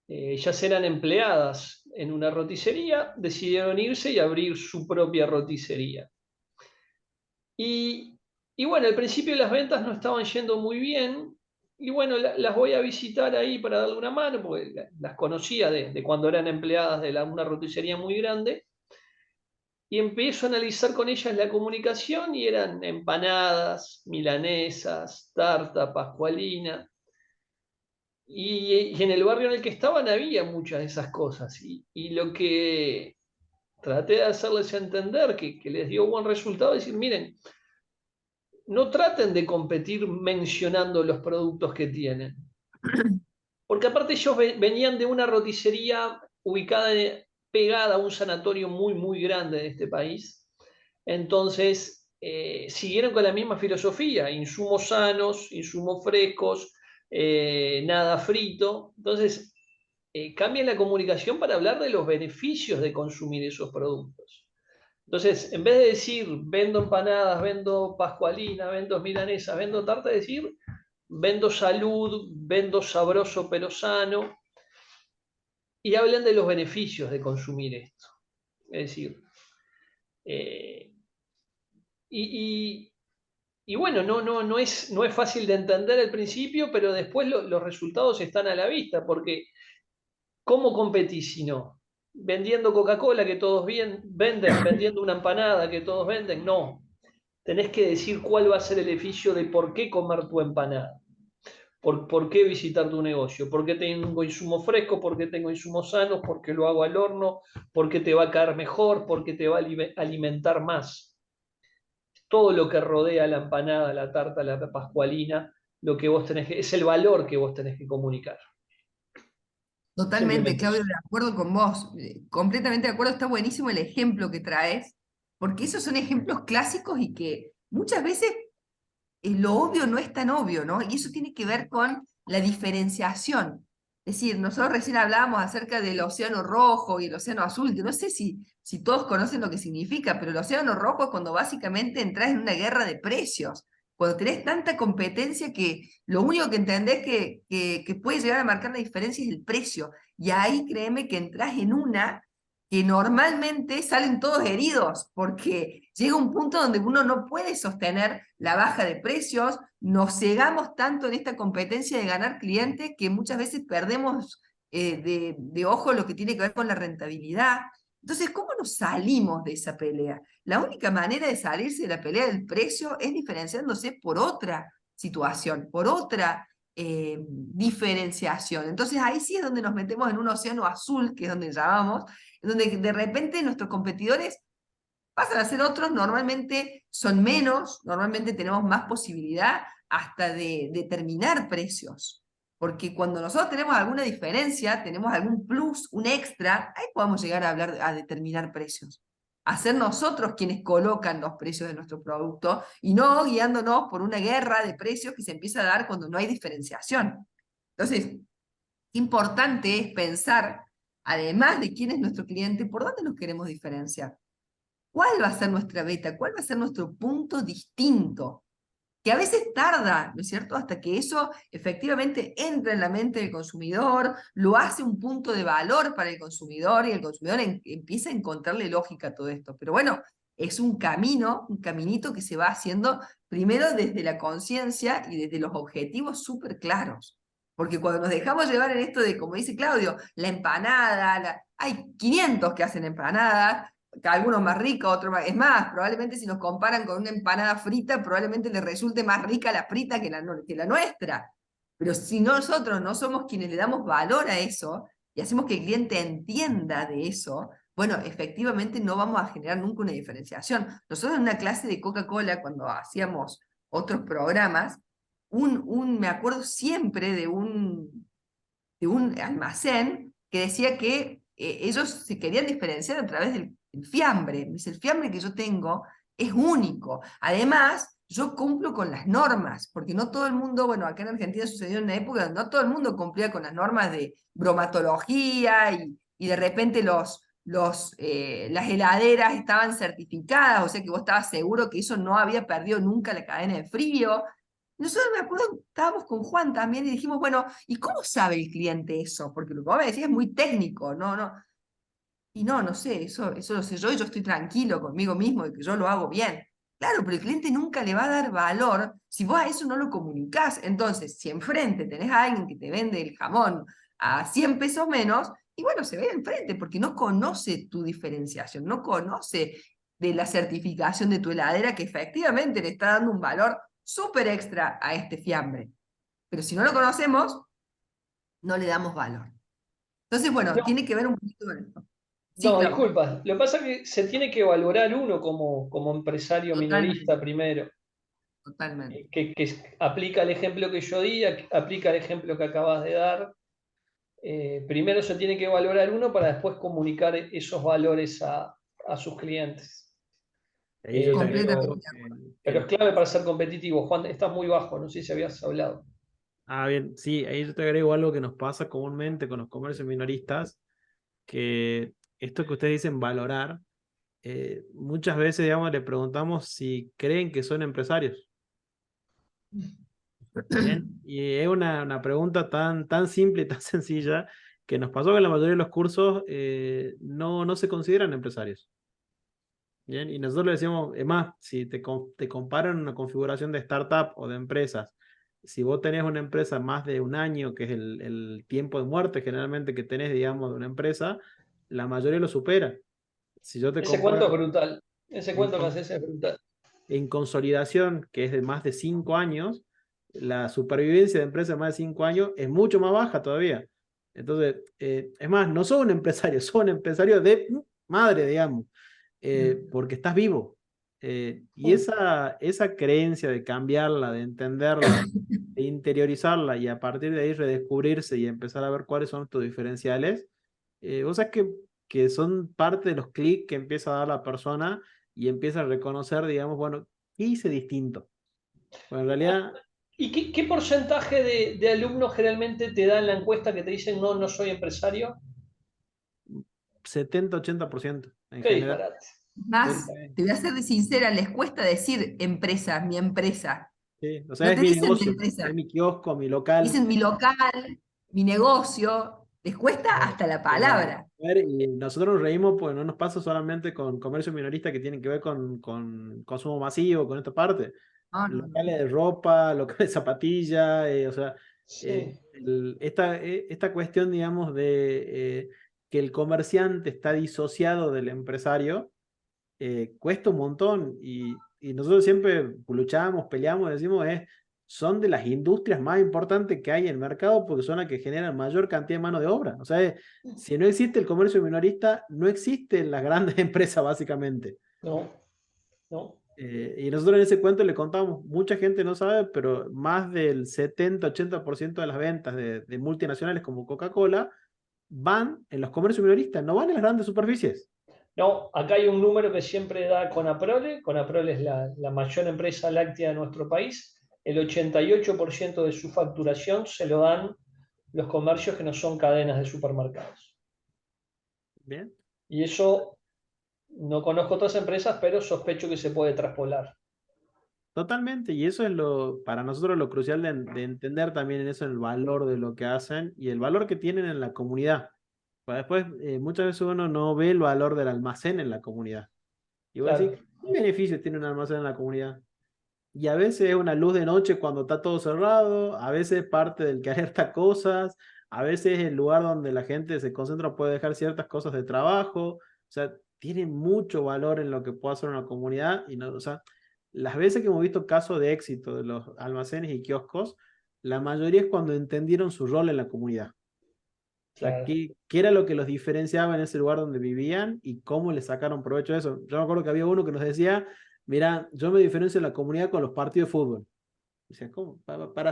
Ellas eran empleadas en una roticería, decidieron irse y abrir su propia roticería. Y bueno, al principio las ventas no estaban yendo muy bien, y bueno, las voy a visitar ahí para darle una mano, porque las conocía de cuando eran empleadas de una roticería muy grande, y empiezo a analizar con ellas la comunicación, y eran empanadas, milanesas, tarta, pascualina, y en el barrio en el que estaban había muchas de esas cosas, y lo que traté de hacerles entender, que les dio buen resultado, es decir, miren, no traten de competir mencionando los productos que tienen. Porque aparte ellos venían de una roticería ubicada, pegada a un sanatorio muy, muy grande de este país. Entonces, siguieron con la misma filosofía, insumos sanos, insumos frescos, nada frito. Entonces, cambian la comunicación para hablar de los beneficios de consumir esos productos. Entonces, en vez de decir vendo empanadas, vendo pascualina, vendo milanesas, vendo tarta, decir vendo salud, vendo sabroso pero sano, y hablan de los beneficios de consumir esto. Es decir, eh, y, y bueno, no es fácil de entender al principio, pero después los resultados están a la vista, porque ¿cómo competís si no? Vendiendo Coca-Cola que todos venden, vendiendo una empanada que todos venden, no. Tenés que decir cuál va a ser el beneficio de por qué comer tu empanada. ¿Por qué visitar tu negocio? ¿Por qué tengo insumos frescos? ¿Por qué tengo insumos sanos? ¿Por qué lo hago al horno? ¿Por qué te va a caer mejor? ¿Por qué te va a alimentar más? Todo lo que rodea la empanada, la tarta, la pascualina, lo que vos tenés es el valor que vos tenés que comunicar. Totalmente, Simplemente Claudio, eso. de acuerdo con vos. Completamente de acuerdo. Está buenísimo el ejemplo que traes, porque esos son ejemplos clásicos y que muchas veces lo obvio no es tan obvio, ¿no? Y eso tiene que ver con la diferenciación. Es decir, nosotros recién hablábamos acerca del océano rojo y el océano azul, que no sé si todos conocen lo que significa, pero el océano rojo es cuando básicamente entras en una guerra de precios, cuando tenés tanta competencia que lo único que entendés que puede llegar a marcar la diferencia es el precio. Y ahí créeme que entras en una que normalmente salen todos heridos, porque llega un punto donde uno no puede sostener la baja de precios, nos cegamos tanto en esta competencia de ganar clientes que muchas veces perdemos de ojo lo que tiene que ver con la rentabilidad. Entonces, ¿cómo nos salimos de esa pelea? La única manera de salirse de la pelea del precio es diferenciándose por otra situación, por otra diferenciación. Entonces ahí sí es donde nos metemos en un océano azul, que es donde llamamos, donde de repente nuestros competidores pasan a ser otros, normalmente son menos, normalmente tenemos más posibilidad hasta de determinar precios. Porque cuando nosotros tenemos alguna diferencia, tenemos algún plus, un extra, ahí podemos llegar a hablar, a determinar precios. A ser nosotros quienes colocan los precios de nuestro producto y no guiándonos por una guerra de precios que se empieza a dar cuando no hay diferenciación. Entonces, importante es pensar, además de quién es nuestro cliente, por dónde nos queremos diferenciar. ¿Cuál va a ser nuestra beta? ¿Cuál va a ser nuestro punto distinto? Que a veces tarda, ¿no es cierto?, hasta que eso efectivamente entra en la mente del consumidor, lo hace un punto de valor para el consumidor y el consumidor empieza a encontrarle lógica a todo esto. Pero bueno, es un camino, un caminito que se va haciendo primero desde la conciencia y desde los objetivos súper claros. Porque cuando nos dejamos llevar en esto de, como dice Claudio, la empanada, hay 500 que hacen empanadas, algunos más ricos, otros más. Es más, probablemente si nos comparan con una empanada frita, probablemente les resulte más rica la frita que la nuestra. Pero si nosotros no somos quienes le damos valor a eso y hacemos que el cliente entienda de eso, bueno, efectivamente no vamos a generar nunca una diferenciación. Nosotros en una clase de Coca-Cola, cuando hacíamos otros programas, me acuerdo siempre de un almacén que decía que ellos se querían diferenciar a través del fiambre. Me dice, el fiambre que yo tengo es único. Además, yo cumplo con las normas, porque no todo el mundo, bueno, acá en Argentina sucedió en una época donde no todo el mundo cumplía con las normas de bromatología y de repente las heladeras estaban certificadas, o sea que vos estabas seguro que eso no había perdido nunca la cadena de frío. Nosotros me acuerdo, estábamos con Juan también y dijimos, bueno, ¿y cómo sabe el cliente eso? Porque lo que vos me decís es muy técnico, no. Y no sé, eso lo sé yo y yo estoy tranquilo conmigo mismo de que yo lo hago bien. Claro, pero el cliente nunca le va a dar valor si vos a eso no lo comunicás. Entonces, si enfrente tenés a alguien que te vende el jamón a 100 pesos menos, y bueno, se ve enfrente porque no conoce tu diferenciación, no conoce de la certificación de tu heladera que efectivamente le está dando un valor súper extra a este fiambre. Pero si no lo conocemos, no le damos valor. Entonces, bueno, No, tiene que ver un poquito con esto. Sí, no, Clau, disculpa. Lo que pasa es que se tiene que valorar uno como empresario totalmente, minorista primero, totalmente. que aplica el ejemplo que yo di, aplica el ejemplo que acabas de dar. Primero se tiene que valorar uno para después comunicar esos valores a sus clientes. Ahí yo te Completamente agrego de acuerdo. Pero es clave para ser competitivo. Juan, estás muy bajo, no sé si habías hablado. bien, sí, ahí yo te agrego algo que nos pasa comúnmente con los comercios minoristas, que esto que ustedes dicen valorar, muchas veces, digamos, le preguntamos si creen que son empresarios. Bien, y es una pregunta tan simple y tan sencilla que nos pasó que la mayoría de los cursos no se consideran empresarios. Bien, y nosotros le decimos, es más, si te comparan una configuración de startup o de empresas, si vos tenés una empresa más de un año, que es el tiempo de muerte generalmente que tenés, digamos, de una empresa, la mayoría lo supera. Si yo te Ese cuento es comparo brutal. Ese en, cuento que con- haces es brutal. en consolidación, que es de más de 5 años, la supervivencia de empresas de más de 5 años es mucho más baja todavía. Entonces, es más, no sos un empresario, sos un empresario de madre, digamos, porque estás vivo. Y esa creencia de cambiarla, de entenderla, de interiorizarla y a partir de ahí redescubrirse y empezar a ver cuáles son tus diferenciales, vos sabés que son parte de los clics que empieza a dar la persona y empieza a reconocer, digamos, bueno, ¿qué hice distinto? Bueno, en realidad, ¿Y qué porcentaje de alumnos generalmente te dan la encuesta que te dicen no, no soy empresario? 70-80% en Qué general. disparate. Más, Sí, te voy a ser sincera, les cuesta decir empresa, mi empresa. sí. O sea, No es te mi dicen mi negocio, empresa, es mi kiosco, mi local. dicen mi local, mi negocio. Les cuesta hasta la Claro. palabra. A ver, y nosotros nos reímos porque no nos pasa solamente con comercio minorista que tienen que ver con consumo masivo, con esta parte. No, no, no. Locales de ropa, locales de zapatillas, o sea, Sí. esta cuestión, digamos, de que el comerciante está disociado del empresario, cuesta un montón y nosotros siempre luchamos, peleamos, decimos, son de las industrias más importantes que hay en el mercado porque son las que generan mayor cantidad de mano de obra. O sea, si no existe el comercio minorista, no existen las grandes empresas básicamente. No, no. Y nosotros en ese cuento le contamos, mucha gente no sabe, pero más del 70-80% de las ventas de multinacionales como Coca-Cola van en los comercios minoristas, no van en las grandes superficies. No, acá hay un número que siempre da Conaprole. Conaprole es la mayor empresa láctea de nuestro país. El 88% de su facturación se lo dan los comercios que no son cadenas de supermercados. Bien. Y eso no conozco otras empresas, pero sospecho que se puede traspolar. Totalmente, y eso es para nosotros lo crucial de entender también en eso el valor de lo que hacen y el valor que tienen en la comunidad. Pues después, muchas veces uno no ve el valor del almacén en la comunidad. Y vos Claro. decís, ¿qué beneficio tiene un almacén en la comunidad? Y a veces es una luz de noche cuando está todo cerrado, a veces es parte del que alerta cosas, a veces es el lugar donde la gente se concentra, puede dejar ciertas cosas de trabajo. O sea, tiene mucho valor en lo que puede hacer una comunidad. Y no, o sea, las veces que hemos visto casos de éxito de los almacenes y kioscos, la mayoría es cuando entendieron su rol en la comunidad. O sea, Claro. qué era lo que los diferenciaba en ese lugar donde vivían y cómo le sacaron provecho de eso. Yo me acuerdo que había uno que nos decía, mira, yo me diferencio en la comunidad con los partidos de fútbol. Y decía, ¿cómo?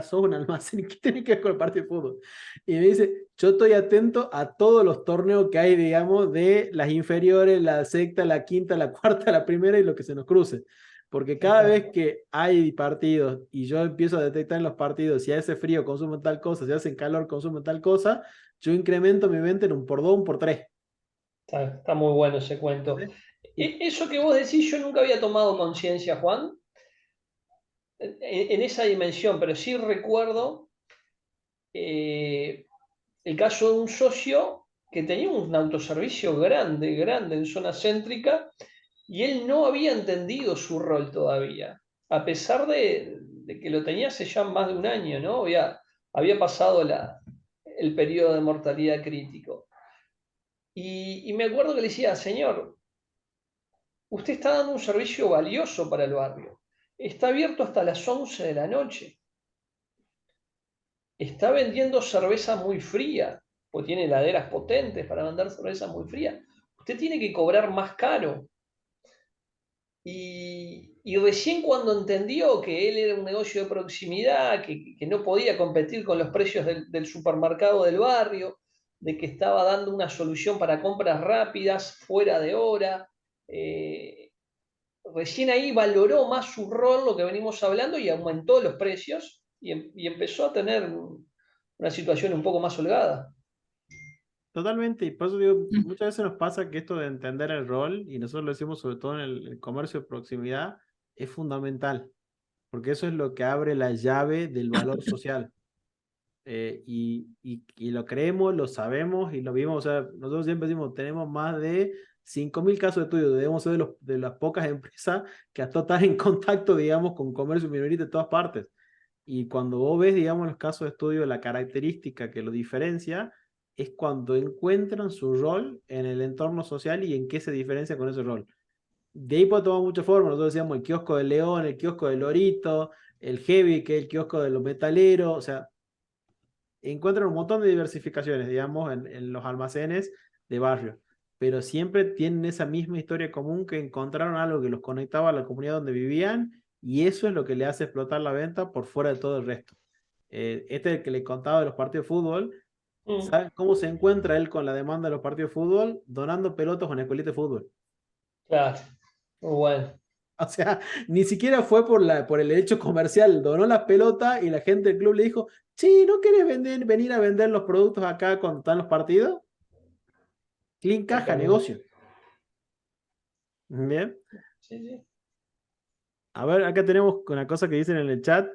Sos un almacén, ¿qué tiene que ver con el partido de fútbol? Y me dice, yo estoy atento a todos los torneos que hay, digamos, de las inferiores, la sexta, la quinta, la cuarta, la primera y lo que se nos cruce. Porque cada vez que hay partidos y yo empiezo a detectar en los partidos si hace frío consumen tal cosa, si hace calor consumen tal cosa, yo incremento mi venta en un por 2, un por 3. Está muy bueno ese cuento. Y Eso que vos decís, yo nunca había tomado conciencia, Juan, en esa dimensión, pero sí recuerdo el caso de un socio que tenía un autoservicio grande, grande en zona céntrica, y él no había entendido su rol todavía, a pesar de que lo tenía hace ya más de un año, ¿no? Había pasado el periodo de mortalidad crítico. Y me acuerdo que le decía, señor, usted está dando un servicio valioso para el barrio. Está abierto hasta las 11 de la noche. Está vendiendo cerveza muy fría, pues tiene heladeras potentes para vender cerveza muy fría. Usted tiene que cobrar más caro. Y recién cuando entendió que él era un negocio de proximidad, que no podía competir con los precios del supermercado del barrio, de que estaba dando una solución para compras rápidas, fuera de hora, recién ahí valoró más su rol, lo que venimos hablando, y aumentó los precios y empezó a tener una situación un poco más holgada. totalmente, y por eso digo, muchas veces nos pasa que esto de entender el rol, y nosotros lo decimos sobre todo en el comercio de proximidad, es fundamental, porque eso es lo que abre la llave del valor social. Y lo creemos, lo sabemos y lo vimos. O sea, nosotros siempre decimos, tenemos más de 5.000 casos de estudio, debemos ser de las pocas empresas que hasta están en contacto, digamos, con comercio minorista de todas partes. Y cuando vos ves, digamos, los casos de estudio, la característica que lo diferencia es cuando encuentran su rol en el entorno social y en qué se diferencia con ese rol. De ahí puede tomar muchas formas. Nosotros decíamos el kiosco del León, el kiosco del Lorito, el Heavy, que es el kiosco de los metaleros. O sea, encuentran un montón de diversificaciones, digamos, en los almacenes de barrio, pero siempre tienen esa misma historia común, que encontraron algo que los conectaba a la comunidad donde vivían, y eso es lo que le hace explotar la venta por fuera de todo el resto. Este es el que le contaba de los partidos de fútbol. ¿Saben cómo se encuentra él con la demanda de los partidos de fútbol? Donando pelotas en escuelita de fútbol. Claro, muy bueno. O sea, ni siquiera fue por el hecho comercial, donó las pelotas y la gente del club le dijo, sí, ¿no querés venir a vender los productos acá cuando están los partidos? Clean caja, negocio. Bien. Sí, sí. A ver, acá tenemos una cosa que dicen en el chat.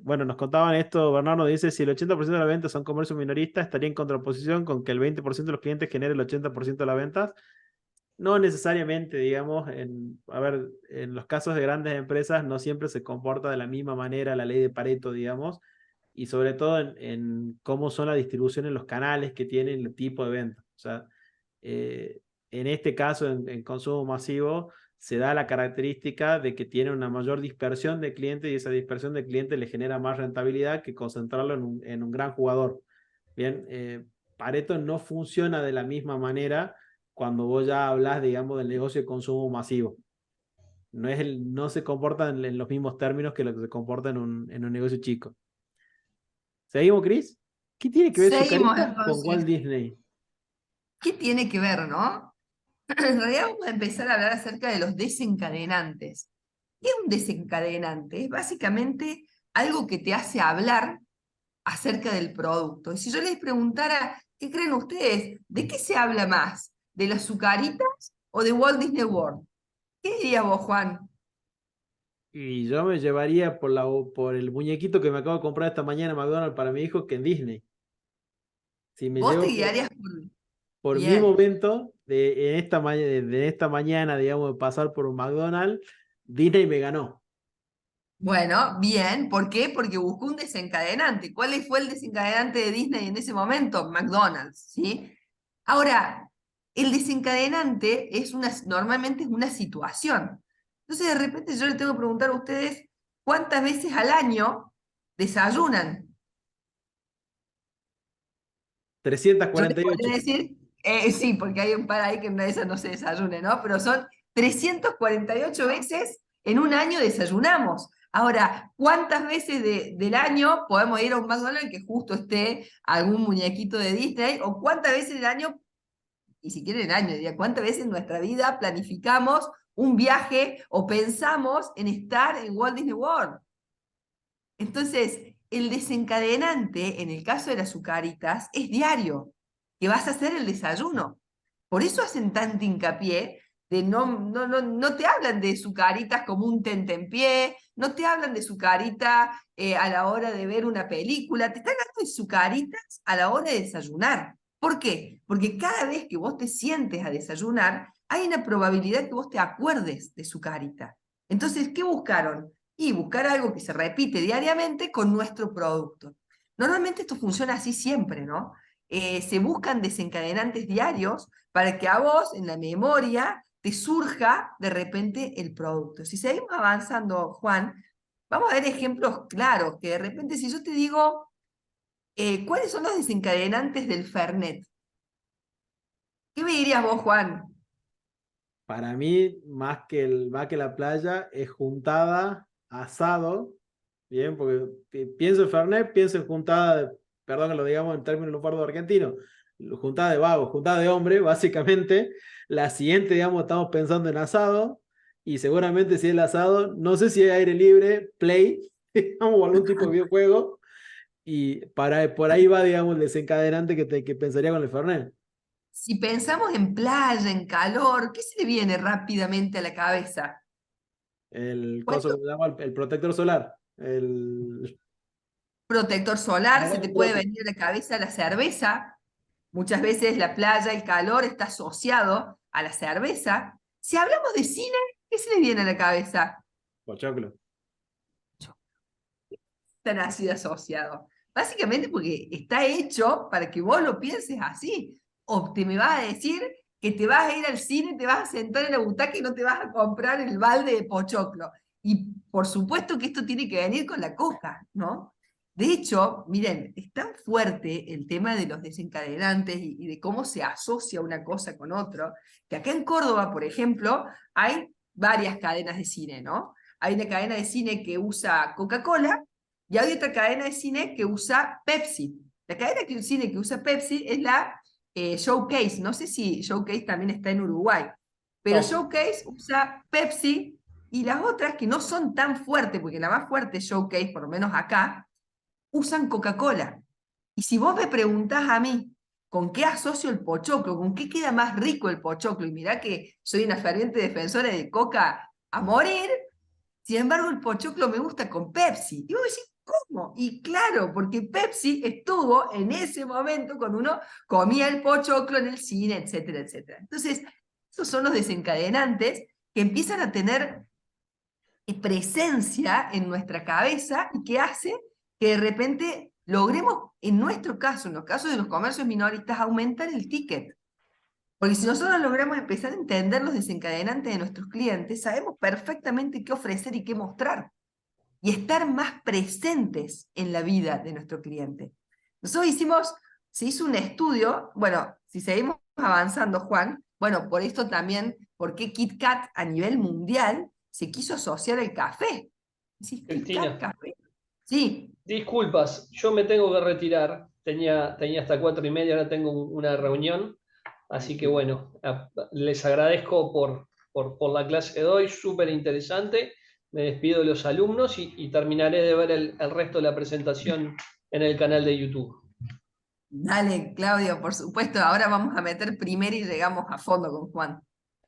Bueno, nos contaban esto, Bernardo dice, si el 80% de las ventas son comercio minorista, estaría en contraposición con que el 20% de los clientes genere el 80% de las ventas. No necesariamente, digamos, a ver, en los casos de grandes empresas no siempre se comporta de la misma manera la ley de Pareto, digamos, y sobre todo en cómo son la distribución en los canales que tienen el tipo de venta. O sea, en este caso, en consumo masivo, se da la característica de que tiene una mayor dispersión de clientes y esa dispersión de clientes le genera más rentabilidad que concentrarlo en un gran jugador. Bien, Pareto no funciona de la misma manera cuando vos ya hablas, digamos, del negocio de consumo masivo. No se comporta en los mismos términos que lo que se comporta en un negocio chico. ¿Seguimos, Chris? ¿Qué tiene que ver su Seguimos carita con Walt entonces. Disney? ¿Qué tiene que ver, no? En realidad vamos a empezar a hablar acerca de los desencadenantes. ¿Qué es un desencadenante? Es básicamente algo que te hace hablar acerca del producto. Y si yo les preguntara, ¿qué creen ustedes? ¿De qué se habla más? ¿De las azucaritas o de Walt Disney World? ¿Qué dirías vos, Juan? Y yo me llevaría por el muñequito que me acabo de comprar esta mañana en McDonald's para mi hijo que en Disney. Si me Vos te llevo guiarías por mi Bien. momento de esta mañana, digamos, de pasar por un McDonald's, Disney me ganó. Bueno, bien. ¿Por qué? Porque buscó un desencadenante. ¿Cuál fue el desencadenante de Disney en ese momento? McDonald's, ¿sí? Ahora, El desencadenante normalmente es una situación. Entonces de repente yo le tengo que preguntar a ustedes cuántas veces al año desayunan. Yo les 348. podría decir, sí, porque hay un par ahí que una de esas no se desayune, ¿no? Pero son 348 veces en un año desayunamos. Ahora, ¿cuántas veces del año podemos ir a un McDonald's que justo esté algún muñequito de Disney? ¿O cuántas veces del año, y si quieren el año, diría, cuántas veces en nuestra vida planificamos un viaje o pensamos en estar en Walt Disney World? Entonces, el desencadenante, en el caso de las azucaritas, es diario, que vas a hacer el desayuno. Por eso hacen tanto hincapié de no te hablan de azucaritas como un tentempié, no te hablan de azucarita a la hora de ver una película, te están hablando de azucaritas a la hora de desayunar. ¿Por qué? Porque cada vez que vos te sientes a desayunar, hay una probabilidad que vos te acuerdes de azucarita. Entonces, ¿qué buscaron? Y buscar algo que se repite diariamente con nuestro producto. Normalmente esto funciona así siempre, ¿no? Se buscan desencadenantes diarios para que a vos, en la memoria, te surja de repente el producto. Si seguimos avanzando, Juan, vamos a ver ejemplos claros, que de repente si yo te digo, ¿cuáles son los desencadenantes del Fernet? ¿Qué me dirías vos, Juan? Para mí, más que la playa, es juntada, asado, bien, porque pienso en Fernet, pienso en juntada, perdón que lo digamos en términos lufardos argentinos, juntada de vagos, juntada de hombre, básicamente. La siguiente, digamos, estamos pensando en asado, y seguramente si es el asado, no sé si es aire libre, play, digamos, o algún tipo de videojuego, y por ahí va, digamos, el desencadenante que pensaría con el Fernet. Si pensamos en playa, en calor, ¿qué se le viene rápidamente a la cabeza? El ¿Cuál coso que se llama el protector solar. El... protector solar? Se te Aguante puede prote. venir a la cabeza la cerveza. Muchas veces la playa, el calor está asociado a la cerveza. Si hablamos de cine, ¿qué se le viene a la cabeza? Pochoclo. Tan así de asociado. Básicamente porque está hecho para que vos lo pienses así. O te me vas a decir que te vas a ir al cine, te vas a sentar en la butaca y no te vas a comprar el balde de pochoclo. Y por supuesto que esto tiene que venir con la coca, ¿no? De hecho, miren, es tan fuerte el tema de los desencadenantes y de cómo se asocia una cosa con otro, que acá en Córdoba, por ejemplo, hay varias cadenas de cine, ¿no? Hay una cadena de cine que usa Coca-Cola y hay otra cadena de cine que usa Pepsi. La cadena de cine que usa Pepsi es la Showcase. No sé si Showcase también está en Uruguay, pero No, Showcase usa Pepsi y las otras que no son tan fuertes, porque la más fuerte es Showcase, por lo menos acá, usan Coca-Cola. Y si vos me preguntás a mí, ¿con qué asocio el pochoclo? ¿Con qué queda más rico el pochoclo? Y mirá que soy una ferviente defensora de Coca a morir, sin embargo, el pochoclo me gusta con Pepsi. Y vos decís, ¿cómo? Y claro, porque Pepsi estuvo en ese momento cuando uno comía el pochoclo en el cine, etcétera, etcétera. Entonces, esos son los desencadenantes que empiezan a tener presencia en nuestra cabeza y que hace que de repente logremos, en nuestro caso, en los casos de los comercios minoristas, aumentar el ticket. Porque si nosotros logramos empezar a entender los desencadenantes de nuestros clientes, sabemos perfectamente qué ofrecer y qué mostrar. Y estar más presentes en la vida de nuestro cliente. Nosotros se hizo un estudio, bueno, si seguimos avanzando, Juan, bueno, por esto también, ¿por qué Kit Kat a nivel mundial se quiso asociar al café? ¿Decís Kit Kat, Cristina, café? Sí, disculpas, yo me tengo que retirar. Tenía hasta 4:30, ahora tengo una reunión. Así que bueno, les agradezco por la clase de hoy, súper interesante. Me despido de los alumnos y terminaré de ver el resto de la presentación en el canal de YouTube. dale, Claudio, por supuesto, ahora vamos a meter primero y llegamos a fondo con Juan.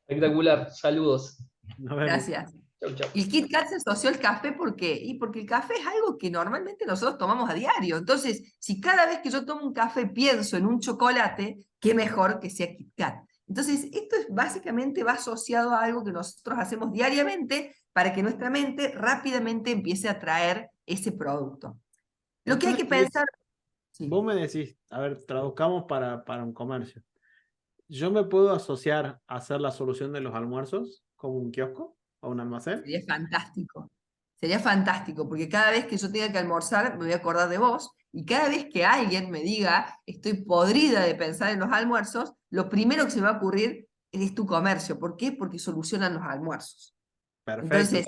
Espectacular, saludos. Nos vemos. Gracias. Chau, chau. El Kit Kat se asoció al café, ¿por qué? Y porque el café es algo que normalmente nosotros tomamos a diario. Entonces, si cada vez que yo tomo un café pienso en un chocolate, qué mejor que sea Kit Kat. Entonces, esto es básicamente va asociado a algo que nosotros hacemos diariamente para que nuestra mente rápidamente empiece a traer ese producto. Lo que hay Entonces, que pensar, sí. vos me decís, a ver, traduzcamos para un comercio. ¿Yo me puedo asociar a hacer la solución de los almuerzos como un kiosco o un almacén? Sería fantástico. Sería fantástico, porque cada vez que yo tenga que almorzar, me voy a acordar de vos, y cada vez que alguien me diga, estoy podrida de pensar en los almuerzos, lo primero que se me va a ocurrir es tu comercio. ¿Por qué? Porque solucionan los almuerzos. Perfecto. Entonces,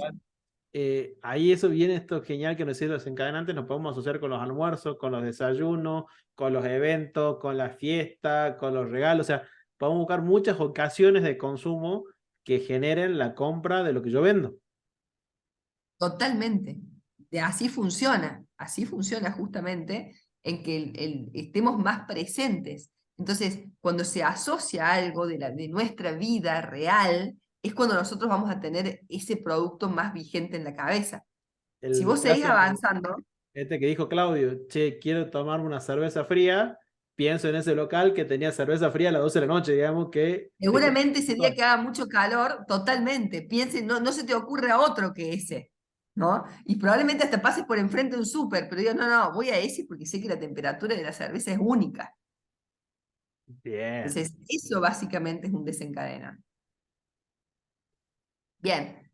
Ahí eso viene esto genial que nos dice los desencadenantes, nos podemos asociar con los almuerzos, con los desayunos, con los eventos, con la fiesta, con los regalos, o sea, podemos buscar muchas ocasiones de consumo que generen la compra de lo que yo vendo. totalmente. Así funciona justamente en que estemos más presentes. Entonces, cuando se asocia algo de nuestra vida real, es cuando nosotros vamos a tener ese producto más vigente en la cabeza. Si Lo vos que seguís hace avanzando, este que dijo Claudio, che, quiero tomarme una cerveza fría, pienso en ese local que tenía cerveza fría a las 12 de la noche, digamos que te cuesta seguramente un ese día montón. que haga mucho calor, totalmente, piense, no se te ocurre a otro que ese, ¿no? Y probablemente hasta pases por enfrente de un súper, pero digo, no, voy a ese porque sé que la temperatura de la cerveza es única. Bien. Entonces, eso básicamente es un desencadenante. Bien.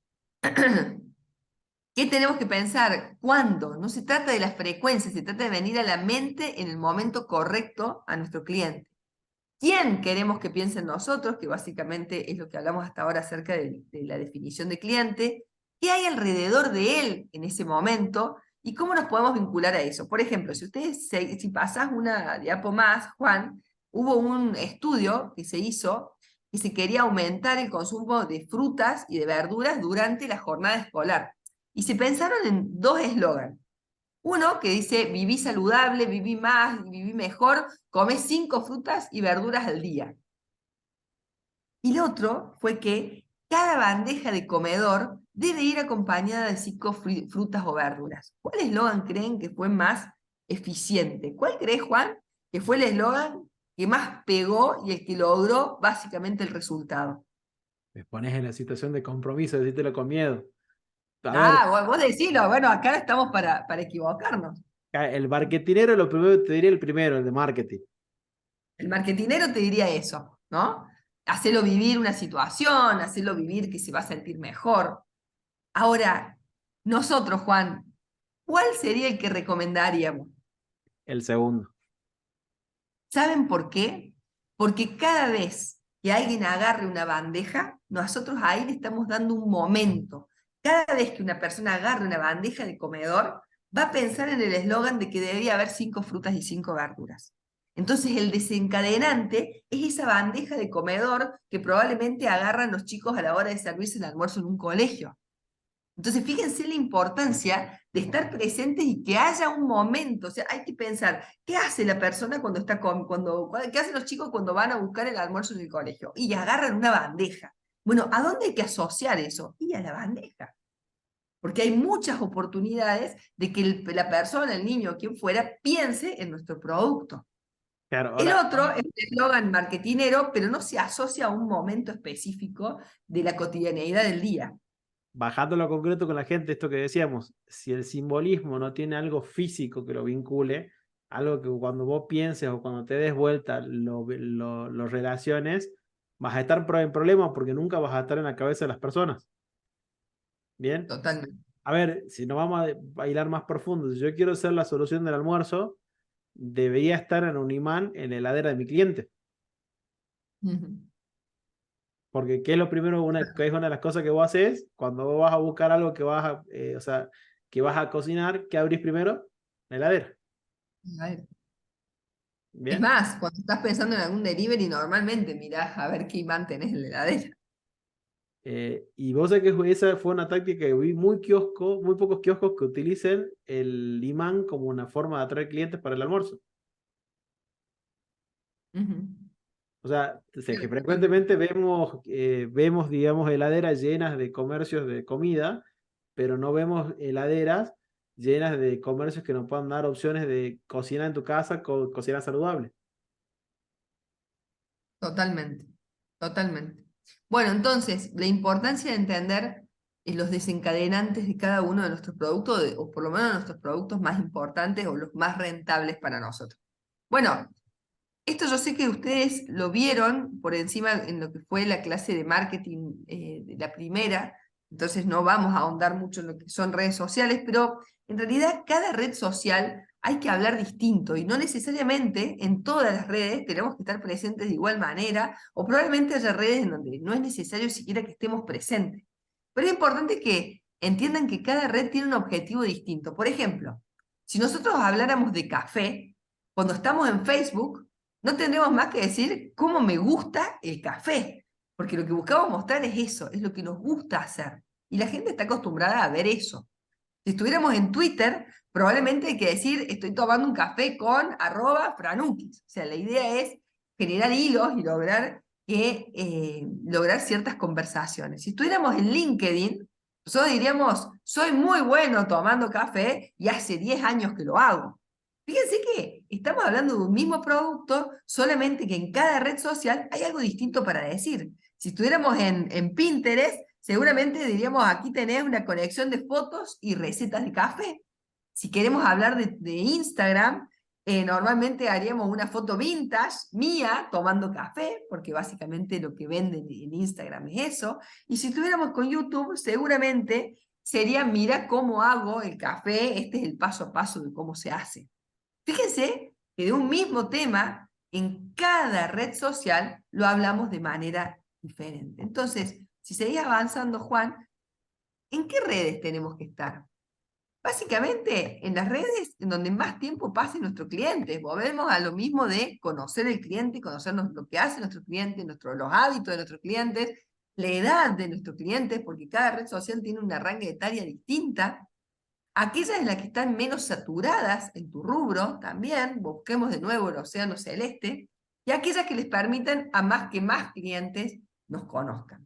¿Qué tenemos que pensar? ¿Cuándo? No se trata de la frecuencia, se trata de venir a la mente en el momento correcto a nuestro cliente. ¿Quién queremos que piense en nosotros? Que básicamente es lo que hablamos hasta ahora acerca de la definición de cliente. ¿Qué hay alrededor de él en ese momento? ¿Y cómo nos podemos vincular a eso? Por ejemplo, si pasás una diapo más, Juan, hubo un estudio que se hizo que se quería aumentar el consumo de frutas y de verduras durante la jornada escolar. Y se pensaron en dos eslogans. Uno que dice, viví saludable, viví más, viví mejor, comé 5 frutas y verduras al día. Y el otro fue que cada bandeja de comedor debe ir acompañada de 5 frutas o verduras. ¿Cuál eslogan creen que fue más eficiente? ¿Cuál crees, Juan, que fue el eslogan que más pegó y el que logró básicamente el resultado? Me pones en la situación de compromiso, decírtelo con miedo. A ver, Vos decilo, bueno, acá estamos para equivocarnos. el marketinero, lo primero te diría el primero, el de marketing. El marketinero te diría eso, ¿no? Hacelo vivir una situación, hacelo vivir que se va a sentir mejor. Ahora, nosotros, Juan, ¿cuál sería el que recomendaríamos? El segundo. ¿Saben por qué? Porque cada vez que alguien agarre una bandeja, nosotros ahí le estamos dando un momento. Cada vez que una persona agarre una bandeja de comedor, va a pensar en el eslogan de que debería haber 5 frutas y 5 verduras. Entonces el desencadenante es esa bandeja de comedor que probablemente agarran los chicos a la hora de servirse el almuerzo en un colegio. Entonces, fíjense la importancia de estar presentes y que haya un momento. O sea, hay que pensar, ¿qué hace la persona cuando está qué hacen los chicos cuando van a buscar el almuerzo en el colegio? Y agarran una bandeja. Bueno, ¿a dónde hay que asociar eso? Y a la bandeja. Porque hay muchas oportunidades de que la persona, el niño, quien fuera, piense en nuestro producto. Claro, El ahora, otro es un eslogan marketinero, pero no se asocia a un momento específico de la cotidianeidad del día. bajando lo concreto con la gente, esto que decíamos, si el simbolismo no tiene algo físico que lo vincule, algo que cuando vos pienses o cuando te des vuelta lo relaciones, vas a estar en problemas porque nunca vas a estar en la cabeza de las personas. Bien, Totalmente. a ver, si nos vamos a bailar más profundo, si yo quiero ser la solución del almuerzo, debería estar en un imán en la heladera de mi cliente. Ujú. Porque ¿qué es lo primero? Que es una de las cosas que vos haces cuando vos vas a buscar algo que vas a, o sea, que vas a cocinar, ¿qué abrís primero? La heladera. A ver. Es ¿Bien? más, cuando estás pensando en algún delivery, normalmente mirás a ver qué imán tenés en la heladera. Y vos sabés que esa fue una táctica que vi muy pocos kioscos que utilicen el imán como una forma de atraer clientes para el almuerzo. Ujú. O sea, sé que Totalmente. frecuentemente vemos, digamos, heladeras llenas de comercios de comida, pero no vemos heladeras llenas de comercios que nos puedan dar opciones de cocina en tu casa, cocina saludable. Totalmente. Totalmente. Bueno, entonces, la importancia de entender los desencadenantes de cada uno de nuestros productos, o por lo menos nuestros productos más importantes o los más rentables para nosotros. Bueno, Esto yo sé que ustedes lo vieron por encima en lo que fue la clase de marketing de la primera, entonces no vamos a ahondar mucho en lo que son redes sociales, pero en realidad cada red social hay que hablar distinto y no necesariamente en todas las redes tenemos que estar presentes de igual manera, o probablemente haya redes en donde no es necesario siquiera que estemos presentes. Pero es importante que entiendan que cada red tiene un objetivo distinto. Por ejemplo, si nosotros habláramos de café, cuando estamos en Facebook, no tendremos más que decir cómo me gusta el café, porque lo que buscamos mostrar es eso, es lo que nos gusta hacer. Y la gente está acostumbrada a ver eso. Si estuviéramos en Twitter, probablemente hay que decir, estoy tomando un café con @franukis. O sea, la idea es generar hilos y lograr ciertas conversaciones. Si estuviéramos en LinkedIn, nosotros diríamos, soy muy bueno tomando café y hace 10 años que lo hago. Fíjense que estamos hablando de un mismo producto, solamente que en cada red social hay algo distinto para decir. Si estuviéramos en Pinterest, seguramente diríamos, aquí tenés una colección de fotos y recetas de café. Si queremos hablar de Instagram, normalmente haríamos una foto vintage mía tomando café, porque básicamente lo que venden en Instagram es eso. Y si estuviéramos con YouTube, seguramente sería, mira cómo hago el café, este es el paso a paso de cómo se hace. Fíjense que de un mismo tema, en cada red social lo hablamos de manera diferente. Entonces, si seguís avanzando, Juan, ¿en qué redes tenemos que estar? Básicamente, en las redes en donde más tiempo pase nuestro cliente. Volvemos a lo mismo de conocer el cliente, conocernos lo que hace nuestro cliente, los hábitos de nuestros clientes, la edad de nuestros clientes, porque cada red social tiene una rango etaria distinta. Aquellas en las que están menos saturadas en tu rubro, también busquemos de nuevo el océano celeste, y aquellas que les permitan a más clientes nos conozcan.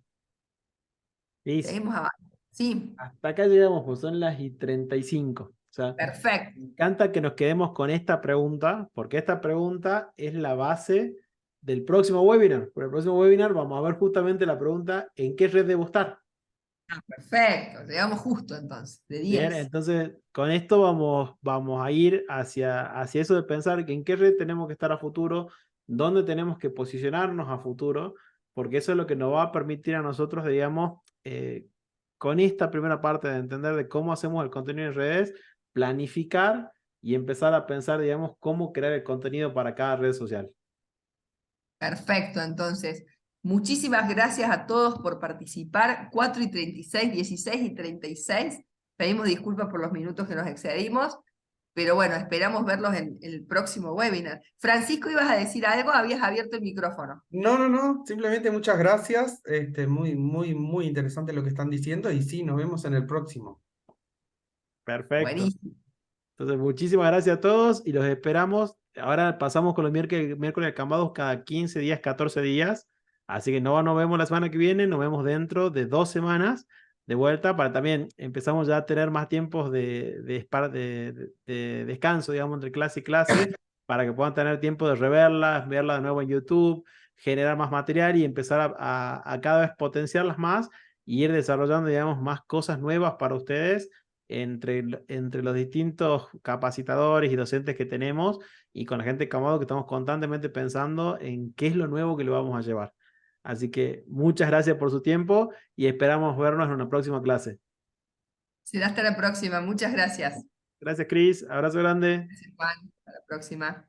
Listo. Seguimos abajo. Sí, Hasta acá llegamos, pues son las y 35. O sea, perfecto. me encanta que nos quedemos con esta pregunta, porque esta pregunta es la base del próximo webinar. Por el próximo webinar vamos a ver justamente la pregunta, ¿en qué red debo estar? Perfecto, llegamos justo entonces, de Bien, 10. entonces con esto vamos a ir hacia eso de pensar que en qué red tenemos que estar a futuro, dónde tenemos que posicionarnos a futuro, porque eso es lo que nos va a permitir a nosotros, digamos, con esta primera parte de entender de cómo hacemos el contenido en redes, planificar y empezar a pensar, digamos, cómo crear el contenido para cada red social. Perfecto, entonces. Muchísimas gracias a todos por participar. 4:36, 16:36. Pedimos disculpas por los minutos que nos excedimos, pero bueno, esperamos verlos en el próximo webinar. Francisco, ¿ibas a decir algo? Habías abierto el micrófono. No, simplemente muchas gracias. Muy interesante lo que están diciendo y sí, nos vemos en el próximo. Perfecto. Buenísimo. Entonces, muchísimas gracias a todos y los esperamos. Ahora pasamos con los miércoles acamados cada 15 días, 14 días. Así que no nos vemos la semana que viene, nos vemos dentro de 2 semanas de vuelta para también empezamos ya a tener más tiempos de descanso, digamos, entre clase y clase, para que puedan tener tiempo de reverlas, verlas de nuevo en YouTube, generar más material y empezar a cada vez potenciarlas más y ir desarrollando, digamos, más cosas nuevas para ustedes entre los distintos capacitadores y docentes que tenemos y con la gente de Camado que estamos constantemente pensando en qué es lo nuevo que le vamos a llevar. Así que muchas gracias por su tiempo y esperamos vernos en una próxima clase. Será hasta la próxima. Muchas gracias. Gracias, Cris. Abrazo grande. Gracias, Juan. Hasta la próxima.